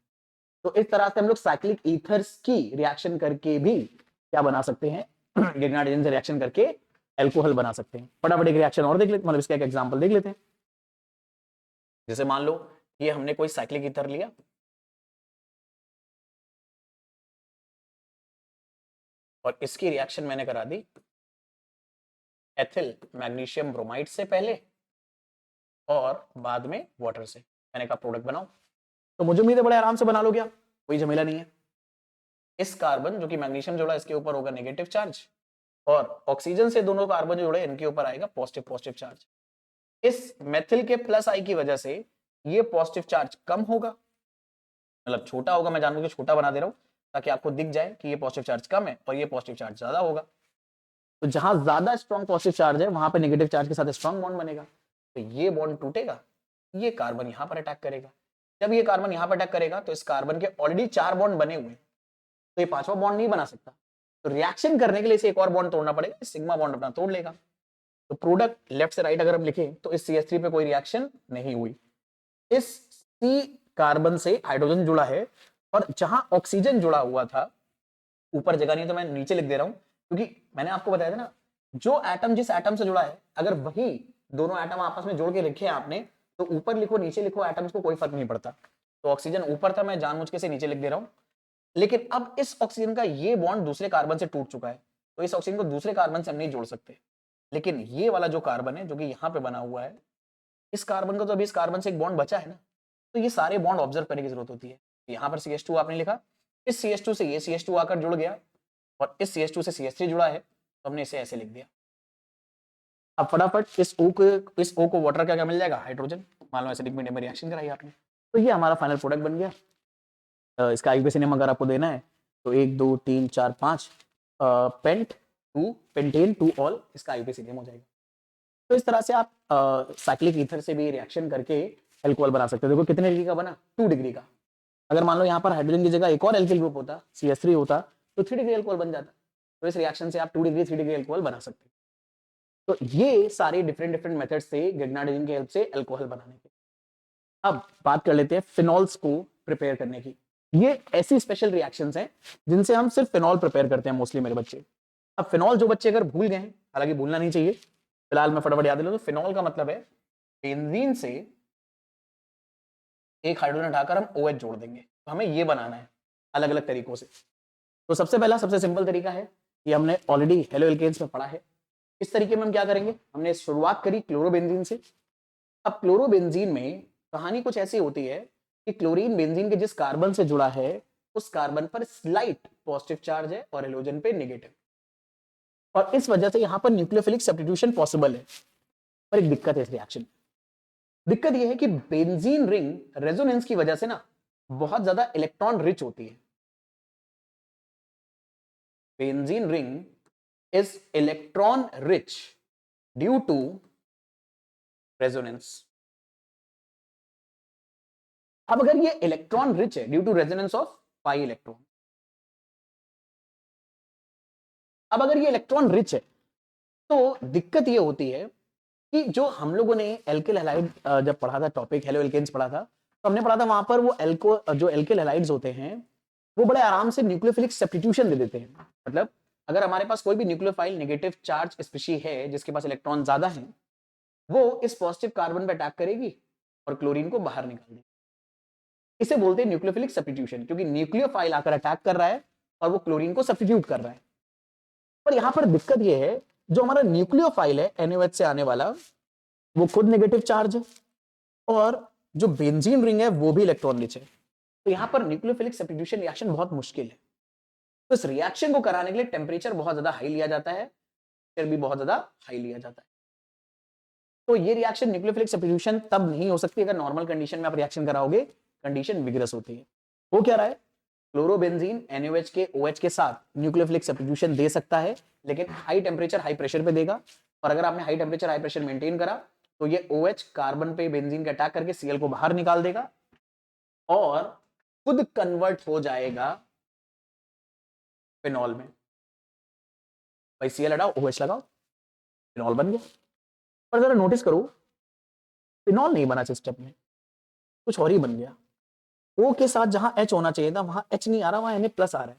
तो इस तरह से हम लोग साइक्लिक ईथर्स की रिएक्शन करके भी क्या बना सकते हैं, ग्रिग्नार्ड एजेंट से रिएक्शन करके अल्कोहल बना सकते हैं। फटाफट एक रिएक्शन और देख लेते, मतलब इसका एक एग्जांपल देख लेते हैं। जैसे मान लो ये हमने कोई साइक्लिक ईथर लिया, और इसकी रिएक्शन मैंने करा दी एथिल मैग्नीशियम ब्रोमाइड से पहले, और बाद में वाटर से। मैंने कहा प्रोडक्ट बनाओ, तो मुझे उम्मीद है बड़े आराम से बना लोगे आप, कोई झमेला नहीं है। इस कार्बन जो कि मैग्नीशियम जोड़ा, इसके ऊपर होगा नेगेटिव चार्ज, और ऑक्सीजन से दोनों कार्बन जो जुड़े इनके ऊपर आएगा पॉजिटिव पॉजिटिव चार्ज। इस मेथिल के प्लस आई की वजह से ये पॉजिटिव चार्ज कम होगा, मतलब छोटा होगा, मैं जानबूझ के छोटा बना दे रहा हूं ताकि आपको दिख जाए कि ये पॉजिटिव चार्ज कम है और ये पॉजिटिव चार्ज ज्यादा होगा। तो जहां ज्यादा स्ट्रॉन्ग पॉजिटिव चार्ज है वहां पे नेगेटिव चार्ज के साथ स्ट्रॉन्ग बॉन्ड बनेगा, तो ये बॉन्ड टूटेगा, ये कार्बन यहां पर अटैक करेगा। जब ये कार्बन यहां पर अटैक करेगा तो इस कार्बन के ऑलरेडी 4 बॉन्ड बने हुए, तो ये पांचवा बॉन्ड नहीं बना सकता, तो रिएक्शन करने के लिए इसे एक और बॉन्ड तोड़ना पड़ेगा, सिग्मा बॉन्ड अपना तोड़ लेगा। तो प्रोडक्ट लेफ्ट से राइट अगर हम लिखें तो इस CH3 पे कोई रिएक्शन नहीं हुई, इस C कार्बन से हाइड्रोजन जुड़ा है, और जहां ऑक्सीजन जुड़ा हुआ था, ऊपर जगह नहीं है तो मैं नीचे लिख दे रहा हूं, क्योंकि मैंने आपको बताया था ना, जो एटम जिस एटम से जुड़ा है अगर वही दोनों एटम आपस में जोड़ के लिखे आपने, तो ऊपर लिखो नीचे लिखो एटम्स को कोई फर्क नहीं पड़ता। तो ऑक्सीजन ऊपर था, मैं जानबूझ के से नीचे लिख दे रहा हूं, लेकिन अब इस ऑक्सीजन का ये बॉन्ड दूसरे कार्बन से टूट चुका है, तो इस ऑक्सीजन को दूसरे कार्बन से हम नहीं जोड़ सकते। लेकिन ये वाला जो कार्बन है जो कि यहाँ पे बना हुआ है, इस कार्बन का तो अभी इस कार्बन से एक बॉन्ड बचा है ना, तो ये सारे बॉन्ड ऑब्जर्व करने की जरूरत होती है। यहाँ पर CH2 आपने लिखा, इस CH2 से ये CH2 आकर जुड़ गया, और इस CH2 से CH3 जुड़ा है, तो हमने इसे ऐसे लिख दिया। अब फटाफट इस O को वाटर का क्या मिल जाएगा, हाइड्रोजन। मान लो एसिडिक मीडियम में रिएक्शन कराई आपने, तो ये हमारा फाइनल प्रोडक्ट बन गया। इसका IUPAC नेम अगर आपको देना है तो 1 2 3 4 5 pent two pentan two ol, इसका IUPAC नेम हो जाएगा। तो इस तरह से आप साइक्लिक ईथर से भी रिएक्शन करके अल्कोहल बना सकते हो। देखो कितने डिग्री का बना, 2 डिग्री का। अगर मान लो यहाँ पर हाइड्रोजन की जगह एक और एल्किल ग्रुप होता, CH3 होता, तो 3 डिग्री अल्कोहल बन जाता। तो इस रिएक्शन से आप 2 डिग्री 3 डिग्री अल्कोहल बना सकते हैं। तो ये सारे डिफरेंट मेथड्स थे ग्रिग्नार्डिन की हेल्प से अल्कोहल बनाने के। अब बात कर लेते हैं फिनॉल्स को प्रिपेयर करने की। ये ऐसी स्पेशल रिएक्शंस हैं जिनसे हम सिर्फ फिनॉल प्रिपेयर करते हैं मोस्टली मेरे बच्चे। अब फिनॉल जो बच्चे अगर भूल गए हैं, हालांकि भूलना नहीं चाहिए, फिलहाल मैं फटाफट याद दिला दूं। तो फिनॉल का मतलब है बेंजीन से एक हाइड्रोजन हटाकर हम OH जोड़ देंगे, तो हमें ये बनाना है अलग अलग तरीकों से। तो सबसे पहला सबसे सिंपल तरीका है, ये हमने ऑलरेडी हेलो एल्केन्स में पढ़ा है। इस तरीके में हम क्या करेंगे, हमने शुरुआत करी क्लोरोबेंजीन से। अब क्लोरोबेंजीन में कहानी कुछ ऐसी होती है कि क्लोरीन बेंजीन के जिस कार्बन से जुड़ा है उस कार्बन पर स्लाइट पॉजिटिव चार्ज है और हेलोजन पे नेगेटिव, और इस वजह से यहां पर न्यूक्लियोफिलिक सब्स्टिट्यूशन पॉसिबल है। पर एक दिक्कत है इस रिएक्शन। दिक्कत यह है कि बेंजीन रिंग रेजोनेंस की वजह से ना बहुत ज्यादा इलेक्ट्रॉन रिच होती है। Benzene ring is electron rich due to resonance. अब अगर ये इलेक्ट्रॉन रिच है due to resonance of pi electron, अब अगर ये इलेक्ट्रॉन रिच है तो दिक्कत ये होती है कि जो हम लोगों ने एल्किल हैलाइड जब पढ़ा था, टॉपिक हेलो एल्केन्स पढ़ा था, तो हमने पढ़ा था वहां पर वो जो एल्किल हैलाइड्स होते हैं वो बड़े आराम से न्यूक्लियोफिलिक सब्स्टिट्यूशन दे देते हैं। मतलब अगर हमारे पास कोई भी न्यूक्लियोफाइल नेगेटिव चार्ज स्पीशी है जिसके पास इलेक्ट्रॉन ज्यादा है, वो इस पॉजिटिव कार्बन पर अटैक करेगी और क्लोरीन को बाहर निकाल देगी। इसे बोलते हैं न्यूक्लियोफिलिक सब्स्टिट्यूशन, क्योंकि न्यूक्लियोफाइल आकर अटैक कर रहा है और वो क्लोरीन को सब्स्टिट्यूट कर रहा है। पर यहां पर दिक्कत यह है, जो हमारा न्यूक्लियोफाइल है NaOH से आने वाला, वो खुद नेगेटिव चार्ज है और जो बेंजीन रिंग है वो भी इलेक्ट्रॉन रिच है। तो यहां पर न्यूक्लियोफिलिक सब्स्टिट्यूशन रिएक्शन बहुत मुश्किल है। तो इस रिएक्शन को कराने के लिए टेम्परेचर बहुत ज्यादा हाई लिया जाता है, फिर भी बहुत ज्यादा हाई लिया जाता है। तो ये रिएक्शन न्यूक्लियोफिलिक सब्स्टिट्यूशन तब नहीं हो सकती अगर नॉर्मल कंडीशन में आप रिएक्शन कराओगे, कंडीशन विग्रस होती है। वो क्या रहा है, क्लोरोबेंजीन NaOH के OH के साथ न्यूक्लियोफिलिक सब्स्टिट्यूशन दे सकता है, लेकिन हाई टेम्परेचर हाई प्रेशर पे देगा। और अगर आपने high temperature high pressure maintain करा तो ये OH कार्बन पे बेंजीन का अटैक करके Cl को बाहर निकाल देगा और खुद कन्वर्ट हो जाएगा फिनॉल में। भाई Cl हटाओ OH लगाओ, फिनॉल बन गया। पर जरा नोटिस करो, फिनॉल नहीं बना सिस्टम में, कुछ और ही बन गया। O के साथ जहां H होना चाहिए था वहां H नहीं आ रहा, वहां Na+ आ रहा है।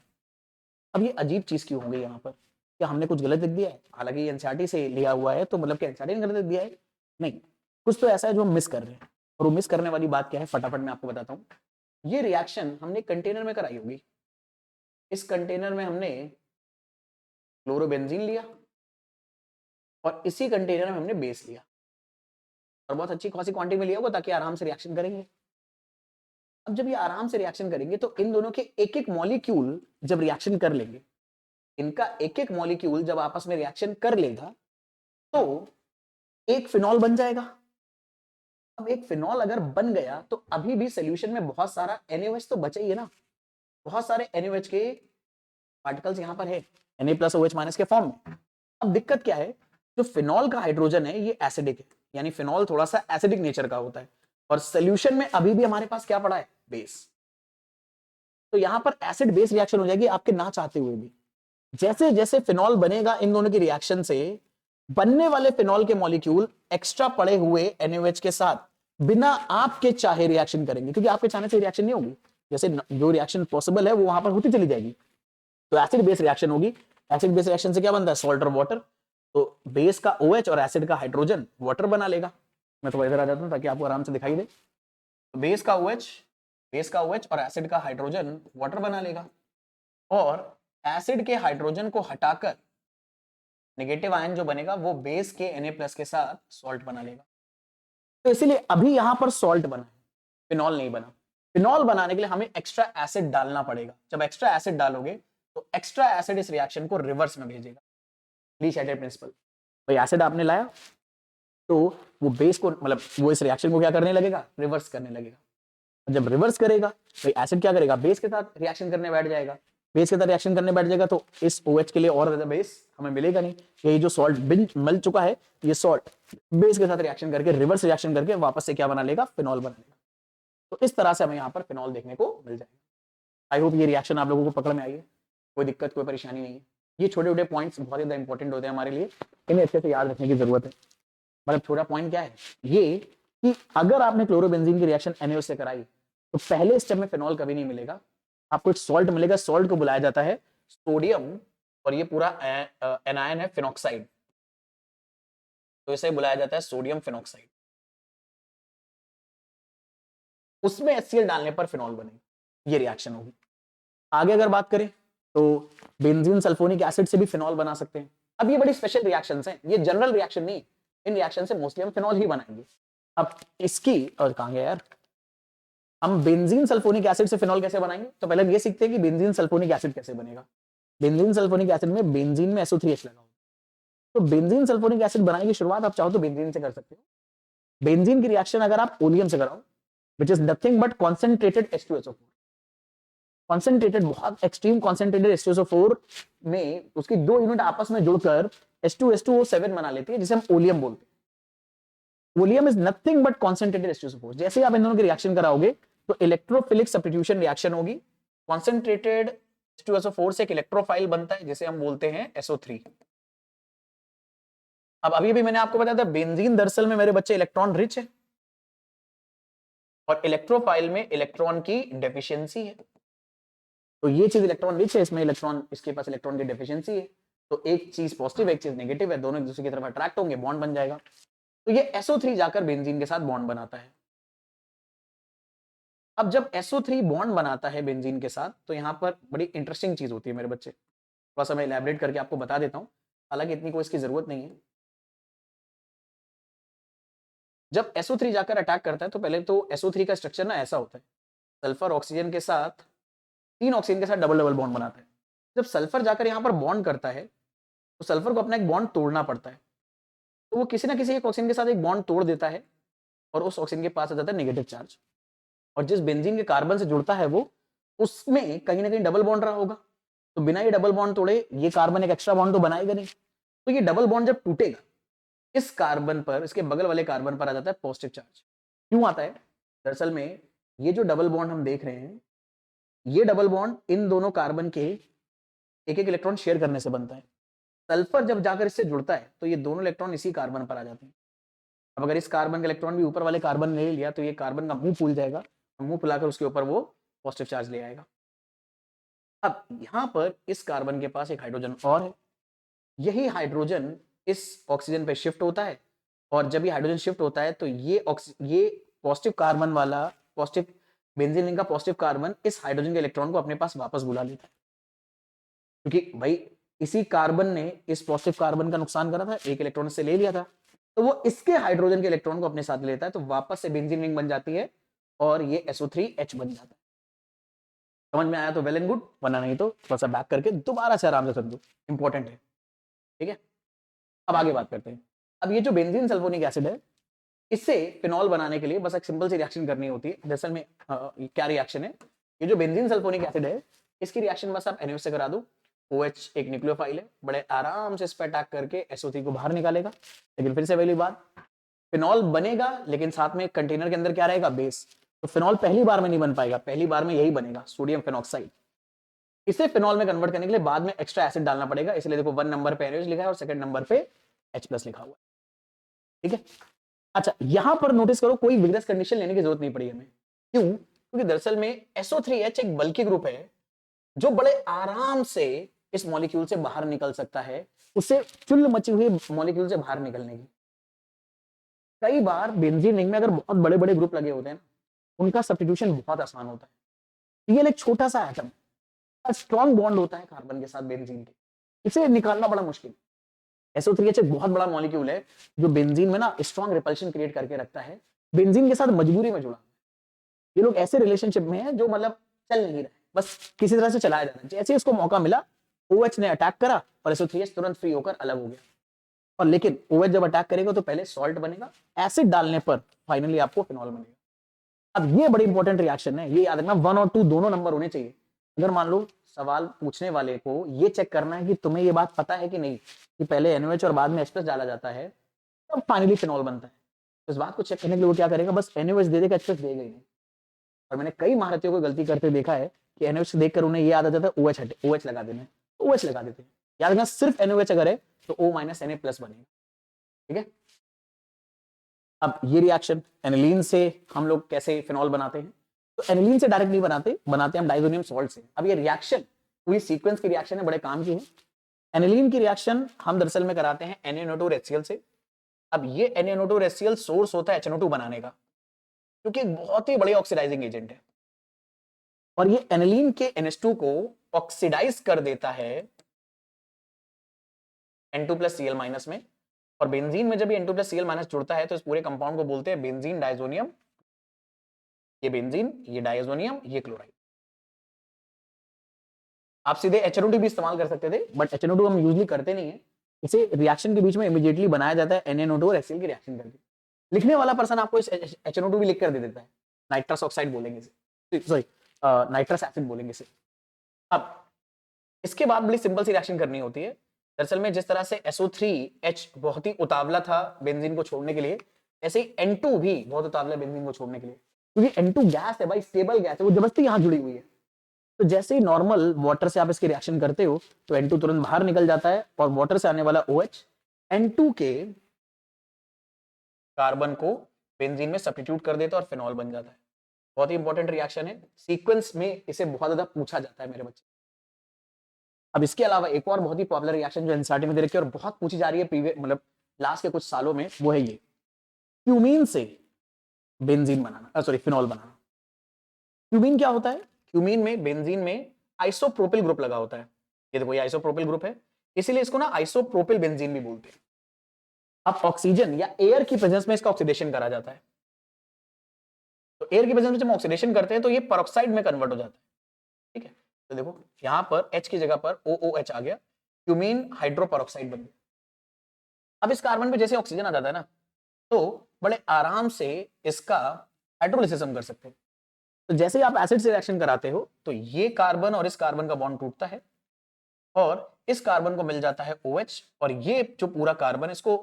अब ये अजीब चीज क्यों हो गई यहाँ पर, क्या हमने कुछ गलत लिख दिया है? हालांकि ये एनसीईआरटी से लिया हुआ है, तो मतलब क्या एनसीईआरटी ने गलत लिख दिया है? नहीं, कुछ तो ऐसा है जो हम मिस कर रहे हैं। और वो मिस करने वाली बात क्या है, फटाफट मैं आपको बताता हूँ। ये रिएक्शन हमने कंटेनर में कराई होगी। इस कंटेनर में हमने क्लोरोबेंजीन लिया और इसी कंटेनर में हमने बेस लिया और बहुत अच्छी खासी क्वांटिटी में लिया होगा ताकि आराम से रिएक्शन करेंगे। अब जब ये आराम से रिएक्शन करेंगे तो इन दोनों के एक एक मॉलिक्यूल जब रिएक्शन कर लेंगे, इनका एक एक मॉलिक्यूल जब आपस में रिएक्शन कर लेगा तो एक फिनॉल बन जाएगा। अब एक फिनॉल अगर बन गया तो अभी भी सोल्यूशन में बहुत सारा NaOH तो बचा ही है ना, बहुत सारे NaOH के पार्टिकल्स यहां पर है Na+OH- के फॉर्म में। अब दिक्कत क्या है, जो फिनॉल का हाइड्रोजन है ये एसिडिक है, यानी फिनॉल थोड़ा सा एसिडिक नेचर का होता है और सोल्यूशन में अभी भी हमारे पास क्या पड़ा है, बेस। तो यहां पर एसिड बेस रिएक्शन हो जाएगी आपके ना चाहते हुए भी। जैसे जैसे फिनॉल बनेगा इन दोनों की रिएक्शन से, बनने वाले फिनॉल के मॉलिक्यूल एक्स्ट्रा पड़े हुए NaOH के साथ बिना आपके चाहे रिएक्शन करेंगे, क्योंकि आपके चाहने से रिएक्शन नहीं होगी। जैसे जो रिएक्शन पॉसिबल है वो वहां पर होती चली जाएगी। तो एसिड बेस रिएक्शन होगी। एसिड बेस रिएक्शन से क्या बनता है, सॉल्ट और वाटर। तो बेस का OH और एसिड का हाइड्रोजन वाटर बना लेगा। मैं थोड़ा इधर आ जाता हूं ताकि आपको आराम से दिखाई दे। तो बेस का OH और एसिड का हाइड्रोजन वाटर बना लेगा और एसिड के हाइड्रोजन को हटाकर नेगेटिव आयन जो बनेगा वो बेस के Na+ के साथ सॉल्ट बना लेगा। तो इसीलिए अभी यहां पर सॉल्ट बना है, फिनॉल नहीं बना। फिनॉल बनाने के लिए हमें एक्स्ट्रा एसिड डालना पड़ेगा। जब एक्स्ट्रा एसिड डालोगे तो एक्स्ट्रा एसिड इस रिएक्शन को रिवर्स में भेजेगा। ली शाइटेड प्रिंसिपल, भाई एसिड आपने लाया तो वो बेस को, मतलब वो इस रिएक्शन को क्या करने लगेगा, रिवर्स करने लगेगा। जब रिवर्स करेगा तो एसिड क्या करेगा, बेस के साथ रिएक्शन करने बैठ जाएगा। बेस के साथ रिएक्शन करने बैठ जाएगा तो इस OH के लिए और ज्यादा बेस हमें मिलेगा नहीं। यही जो सॉल्ट मिल चुका है, ये सॉल्ट बेस के साथ रिएक्शन करके, रिवर्स रिएक्शन करके वापस से क्या बना लेगा, फिनॉल बना लेगा। तो इस तरह से हमें यहाँ पर फिनॉल देखने को मिल जाएगा। आई होप ये रिएक्शन आप लोगों को पकड़ में आई है, कोई दिक्कत कोई परेशानी नहीं है। ये छोटे छोटे पॉइंट्स बहुत ज्यादा इंपॉर्टेंट होते हैं हमारे लिए, इन्हें अच्छे से याद रखने की जरूरत है। मतलब छोटा पॉइंट क्या है ये कि अगर आपने क्लोरोबेंजीन की रिएक्शन NaOH से कराई तो पहले स्टेप में फिनॉल कभी नहीं मिलेगा, आपको एक सॉल्ट मिलेगा, सॉल्ट को बुलाया जाता है सोडियम, और ये पूरा एनायन है फिनॉक्साइड, तो इसे बुलाया जाता है सोडियम फिनॉक्साइड। उसमें HCl डालने पर फिनॉल बनेगी, ये रिएक्शन होगी। आगे अगर बात करें तो बेंजीन सल्फोनिक एसिड से भी फिनॉल बना सकते हैं। अब ये बड़ी स्पेशल रिएक्शंस हैं, ये जनरल रिएक्शन नहीं, इन रिएक्शन से मोस्टली हम फिनॉल ही बनाएंगे। अब इसकी और कहां गया यार, हम बेंजीन सल्फोनिक एसिड से फिनॉल कैसे बनाएंगे, तो पहले ये सीखते हैं कि बेंजीन सल्फोनिक एसिड कैसे बनेगा। बेंजीन सल्फोनिक एसिड में बेंजीन में SO3H लगा होगा, तो बेंजीन सल्फोनिक एसिड बनाने की शुरुआत आप चाहो तो बेंजीन से कर सकते हो। बेंजीन की रिएक्शन अगर आप ओलियम से कराओ, which is nothing but concentrated H2SO4, concentrated बहुत एक्सट्रीम कॉन्सेंट्रेटेड H2SO4 में उसकी दो यूनिट आपस में जुड़कर H2H2O7 बना लेती है, जिसे हम ओलियम बोलते हैं। Oleum is nothing but concentrated H2SO4। जैसे ही आप इन दोनों की रिएक्शन कराओगे तो इलेक्ट्रोफिलिक सब्स्टिट्यूशन रिएक्शन होगी, कॉन्सेंट्रेटेड H2SO4 से एक इलेक्ट्रोफाइल बनता है जिसे हम बोलते हैं SO3। अब अभी भी मैंने आपको बताया था बेंजीन दरअसल में मेरे बच्चे इलेक्ट्रॉन रिच है, और इलेक्ट्रोफाइल में इलेक्ट्रॉन की डेफिशिएंसी है। तो ये चीज इलेक्ट्रॉन रिच है, इसमें इलेक्ट्रॉन, इसके पास इलेक्ट्रॉन की डेफिशिएंसी है, तो एक चीज पॉजिटिव एक चीज नेगेटिव है, दोनों एक दूसरे की तरफ अट्रैक्ट होंगे, बॉन्ड बन जाएगा। तो ये SO3 जाकर बेंजीन के साथ बॉन्ड बनाता है। अब जब SO3 बॉन्ड बनाता है बेंजीन के साथ तो यहां पर बड़ी इंटरेस्टिंग चीज होती है मेरे बच्चे, थोड़ा सा मैं इलैबोरेट करके आपको बता देता हूं, हालांकि इतनी कोई इसकी जरूरत नहीं है। जब SO3 जाकर अटैक करता है तो पहले तो SO3 का स्ट्रक्चर ना ऐसा होता है, सल्फर ऑक्सीजन के साथ, 3 ऑक्सीजन के साथ डबल डबल बॉन्ड बनाता है। जब सल्फर जाकर यहां पर बॉन्ड करता है तो सल्फर को अपना एक बॉन्ड तोड़ना पड़ता है, तो वो किसी ना किसी एक ऑक्सीजन के साथ एक बॉन्ड तोड़ देता है और उस ऑक्सीजन के पास आ जाता है नेगेटिव चार्ज, और जिस बेंजीन के कार्बन से जुड़ता है वो उसमें कहीं ना कहीं डबल बॉन्ड रहा होगा, तो बिना ये डबल बॉन्ड तोड़े ये कार्बन एक एक्स्ट्रा बॉन्ड तो बनाएगा नहीं, तो ये डबल बॉन्ड जब टूटेगा इस कार्बन पर, इसके बगल वाले कार्बन पर आ जाता है पॉजिटिव चार्ज। क्यों आता है, दरअसल में ये जो डबल बॉन्ड हम देख रहे हैं, ये डबल बॉन्ड इन दोनों कार्बन के एक एक इलेक्ट्रॉन शेयर करने से बनता है। सल्फर जब जाकर इससे जुड़ता है तो ये दोनों इलेक्ट्रॉन इसी कार्बन पर आ जाते हैं। अब अगर इस कार्बन का इलेक्ट्रॉन भी ऊपर वाले कार्बन ने ले लिया तो ये कार्बन का मुंह फूल जाएगा, मुंह फुलाकर उसके ऊपर वो पॉजिटिव चार्ज ले आएगा। अब यहां पर इस कार्बन के पास एक हाइड्रोजन और है, यही हाइड्रोजन इस ऑक्सीजन पे शिफ्ट होता है, और जब ये हाइड्रोजन शिफ्ट होता है तो ये पॉजिटिव कार्बन वाला, पॉजिटिव बेंजीन रिंग का पॉजिटिव कार्बन इस हाइड्रोजन के इलेक्ट्रॉन को अपने पास वापस बुला लेता है, क्योंकि भाई इसी कार्बन ने इस पॉजिटिव कार्बन का नुकसान करा था, एक इलेक्ट्रॉन से ले लिया था, तो वो इसके हाइड्रोजन के इलेक्ट्रॉन को अपने साथ लेता है, तो वापस से बेंजीन रिंग बन जाती है और ये SO3H बन जाता है। समझ में आया तो वेल एंड गुड, वरना नहीं तो थोड़ा सा बैक करके दोबारा से आराम से समझो, इंपॉर्टेंट है। ठीक है, अब आगे बात करते हैं। अब ये जो बेंजीन सल्फोनिक एसिड है, इससे फिनॉल बनाने के लिए बस एक सिंपल सी रिएक्शन करनी होती है। दरअसल में क्या रिएक्शन है, ये जो बेंजीन सल्फोनिक एसिड है इसकी रिएक्शन बस आप NaOH से करा दो। OH एक न्यूक्लियोफाइल है, बड़े आराम से इस पर अटैक करके SO3 को बाहर निकालेगा। लेकिन फिर से वही बात, फिनॉल बनेगा लेकिन साथ में कंटेनर के अंदर क्या रहेगा, बेस, तो फिनॉल पहली बार में नहीं बन पाएगा, पहली बार में यही बनेगा सोडियम फिनॉक्साइड। इसे फिनॉल में कन्वर्ट करने के लिए बाद में एक्स्ट्रा एसिड डालना पड़ेगा, इसलिए देखो 1 नंबर पे NaOH लिखा है और सेकंड नंबर पे H+ लिखा हुआ है। ठीक है, अच्छा यहां पर नोटिस करो कोई विग्रेस कंडीशन लेने की जरूरत नहीं पड़ी हमें। क्यों, क्योंकि दरअसल में SO3H एक बल्की ग्रुप है जो बड़े आराम से इस मॉलिक्यूल से बाहर निकल सकता है, उसे चुल्ल मची हुई मॉलिक्यूल से बाहर निकलने की। कई बार बेंजीन रिंग में अगर बहुत बड़े बड़े ग्रुप लगे होते हैं ना, उनका सब्स्टिट्यूशन बहुत आसान होता है। ये एक छोटा सा एटम, स्ट्रॉन्ग बॉन्ड होता है कार्बन के साथ बेंजीन के, इसे निकालना बड़ा मुश्किल। SO3H एक बहुत बड़ा मॉलिक्यूल है जो बेंजीन में ना स्ट्रॉन्ग रिपल्शन क्रिएट करके रखता है, बेंजीन के साथ मजबूरी में जुड़ा। ये लोग ऐसे रिलेशनशिप में है जो मतलब चल नहीं रहे, बस किसी तरह से चलाया जाना। जैसे इसको मौका मिला OH ने अटैक करा और SO3H तुरंत फ्री होकर अलग हो गया। और लेकिन OH जब अटैक करेगा तो पहले सॉल्ट बनेगा, एसिड डालने पर फाइनली आपको फिनॉल बनेगा। अब ये बड़ी इंपॉर्टेंट रिएक्शन है, ये याद रखना 1 और 2 दोनों नंबर होने चाहिए। अगर मान लो सवाल पूछने वाले को ये चेक करना है कि तुम्हें ये बात पता है कि नहीं कि पहले NaOH और बाद में H+ डाला जाता है तब फाइनली फिनॉल बनता है, तो इस बात को चेक करने के लिए वो क्या करेगा, बस NaOH दे देगा, H+ देगा ही नहीं। और मैंने कई महारथियों को गलती करते देखा है कि NaOH देखकर उन्हें ये याद आ जाता है OH लगा देना है, OH लगा देते हैं। याद रखना सिर्फ NaOH अगर है तो O माइनस Na प्लस बनेगा, ठीक है। अब ये रिएक्शन एनिलीन से हम लोग कैसे फिनॉल बनाते हैं, तो एनिलीन से डायरेक्ट नहीं बनाते हम डाइजोनियम सॉल्ट से। अब ये रिएक्शन पूरी सीक्वेंस की रिएक्शन है, बड़े काम की है। एनिलीन की रिएक्शन हम दरअसल में कराते हैं NaNO2 और HCl से। अब ये NaNO2 और HCl सोर्स होता है HNO2 बनाने का, क्योंकि एक बहुत ही बड़ी ऑक्सीडाइजिंग एजेंट है, और ये एनिलीन के NH2 को ऑक्सीडाइज कर देता है N2 प्लस Cl माइनस में। और बेंजीन में जब ये N2 प्लस Cl माइनस जुड़ता है तो इस पूरे कंपाउंड को बोलते हैं बेंजीन डायजोनियम। ये बेंजीन, ये डायजोनियम, ये क्लोराइड। आप सीधे HNO2 भी इस्तेमाल कर सकते थे, बट HNO2 हम यूजली करते नहीं है। इसे रिएक्शन के बीच में इमीडिएटली बनाया जाता है NaNO2 और HCl की रिएक्शन करके। लिखने वाला पर्सन आपको इस HNO2 भी लिख कर दे देता है, नाइट्रस ऑक्साइड बोलेंगे इसे, सॉरी नाइट्रस एसिड बोलेंगे इसे। अब इसके बाद बड़ी सिंपल सी रिएक्शन करनी होती है। दरअसल में जिस तरह से SO3H बहुत ही उतावला था बेंजीन को छोड़ने के लिए, ऐसे ही N2 भी बहुत उतावला है बेंजीन को छोड़ने के लिए, क्योंकि N2 गैस है भाई, स्टेबल गैस है, वो जबरदस्ती यहां जुड़ी हुई है। तो जैसे ही नॉर्मल वाटर से आप इसकी रिएक्शन करते हो तो N2 तुरंत बाहर निकल जाता है और वाटर से आने वाला OH N2 के कार्बन को बेंजीन में सब्स्टिट्यूट कर देता है और फिनॉल बन जाता है। बहुत ही इंपॉर्टेंट रिएक्शन है, सीक्वेंस में इसे बहुत ज्यादा पूछा जाता है मेरे बच्चे। अब इसके अलावा एक और बहुत ही पॉपुलर रिएक्शन जो एनसीईआरटी में दे रखी है और बहुत पूछी जा रही है प्रीवियस मतलब लास्ट के कुछ सालों में, वो है ये क्यूमीन से बेंजीन बनाना, सॉरी फिनॉल बनाना। क्यूमीन क्या होता है? क्यूमीन में बेंजीन में आइसोप्रोपिल ग्रुप लगा होता है। ये देखो ये आइसोप्रोपिल ग्रुप है, इसीलिए इसको ना आइसोप्रोपिल बेंजीन भी बोलते हैं। अब ऑक्सीजन या एयर की प्रेजेंस में इसका ऑक्सीडेशन करा जाता है। तो एयर की प्रेजेंस में जब ऑक्सीडेशन करते हैं तो ये पेरोक्साइड में कन्वर्ट हो जाता है, ठीक है। तो देखो यहां पर H की जगह पर OOH आ गया, क्यूमीन हाइड्रोपेरोक्साइड बन गया। अब इस कार्बन पे जैसे ऑक्सीजन आ जाता है ना, तो बड़े आराम से इसका हाइड्रोलिसिस हम कर सकते हैं। तो जैसे ही आप एसिड से रिएक्शन कराते हो तो ये कार्बन और इस कार्बन का बॉन्ड टूटता है और इस कार्बन को मिल जाता है OH, और ये जो पूरा कार्बन इसको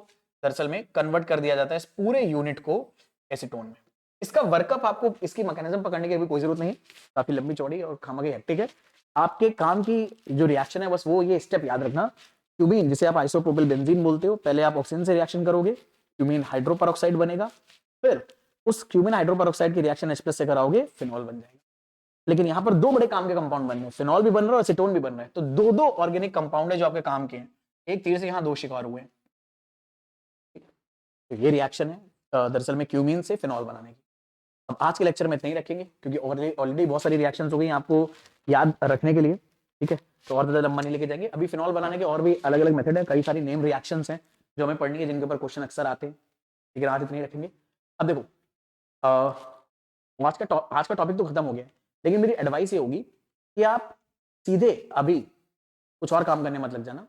दरअसल में कन्वर्ट कर दिया जाता है इस पूरे यूनिट को एसीटोन में। इसका वर्कअप आपको इसकी मैकेनिज्म पकड़ने की भी कोई जरूरत नहीं, काफी लंबी चौड़ी और खामखा हेक्टिक है। आपके काम की जो रिएक्शन है बस वो ये स्टेप याद रखना, क्यूमीन जिसे आप आइसोप्रोपिल बेंजीन बोलते हो, पहले आप ऑक्सीजन से रिएक्शन करोगे, क्यूमीन हाइड्रोपेरोक्साइड बनेगा, फिर उस क्यूमीन हाइड्रोपेरोक्साइड की रिएक्शन H+ से कराओगे, फिनॉल बन जाएगा। लेकिन यहाँ पर दो बड़े काम के कंपाउंड बन रहे हैं, फिनॉल भी बन रहा है और एसीटोन भी बन रहा है। तो दो दो ऑर्गेनिक कंपाउंड है जो आपके काम के हैं, एक तीर से यहाँ दो शिकार हुए हैं। तो ये रिएक्शन है दरअसल में क्यूमीन से फिनॉल बनाने की। अब आज के लेक्चर में इतना ही रखेंगे क्योंकि ऑलरेडी बहुत सारी रिएक्शंस हो गई आपको याद रखने के लिए, ठीक है। तो और ज्यादा लंबा नहीं लेके जाएंगे। अभी फिनॉल बनाने के और भी अलग अलग मेथड है, कई सारी नेम रिएक्शंस हैं जो हमें पढ़नी है, जिनके ऊपर क्वेश्चन अक्सर आते हैं, लेकिन आज इतने ही रखेंगे। अब देखो आज का टॉपिक तो खत्म हो गया, लेकिन मेरी एडवाइस ये होगी कि आप सीधे अभी कुछ और काम करने मत लग जाना।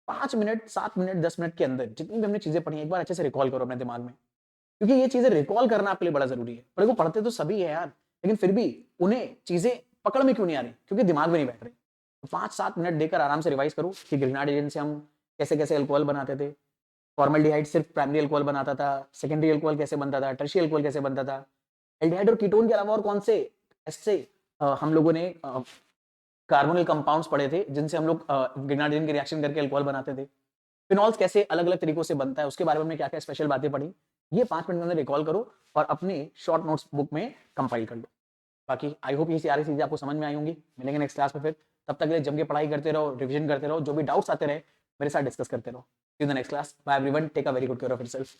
5 मिनट 7 मिनट 10 मिनट के अंदर जितनी भी हमने चीजें पढ़ी एक बार अच्छे से रिकॉल करो अपने दिमाग में, क्योंकि ये चीजें रिकॉल करना आपके लिए बड़ा जरूरी है। पर पढ़ते तो सभी है यार, लेकिन फिर भी उन्हें चीजें पकड़ में क्यों नहीं आ रही? क्योंकि दिमाग में नहीं बैठ रही। तो 5-7 मिनट देकर आराम से रिवाइज करो कि ग्रिनार्ड एजेंट से हम कैसे कैसे अल्कोहल बनाते थे, फॉर्मल्डिहाइड सिर्फ प्राइमरी अल्कोहल बनाता था, सेकेंडरी अल्कोहल कैसे बनता था, टर्शियरी अल्कोहल कैसे बनता था, एल्डिहाइड और कीटोन के अलावा और कौन से ऐसे हम लोगों ने कार्बोनिल कंपाउंड्स पढ़े थे जिनसे हम लोग ग्रिनार्ड एजेंट की रिएक्शन करके अल्कोहल बनाते थे, फिनॉल्स कैसे अलग अलग तरीकों से बनता है उसके बारे में क्या क्या स्पेशल बातें पढ़ी। ये 5 मिनट में अंदर रिकॉल करो और अपनी शॉर्ट नोट्स बुक में कंपाइल कर लो। बाकी आई होप ये सारी चीजें आपको समझ में आई होंगी। मिलेंगे नेक्स्ट क्लास में फिर, तब तक के लिए जम के पढ़ाई करते रहो, रिवीजन करते रहो, जो भी डाउट्स आते रहे मेरे साथ डिस्कस करते रहो। See you in the next class. Bye everyone, take a very good care of yourself.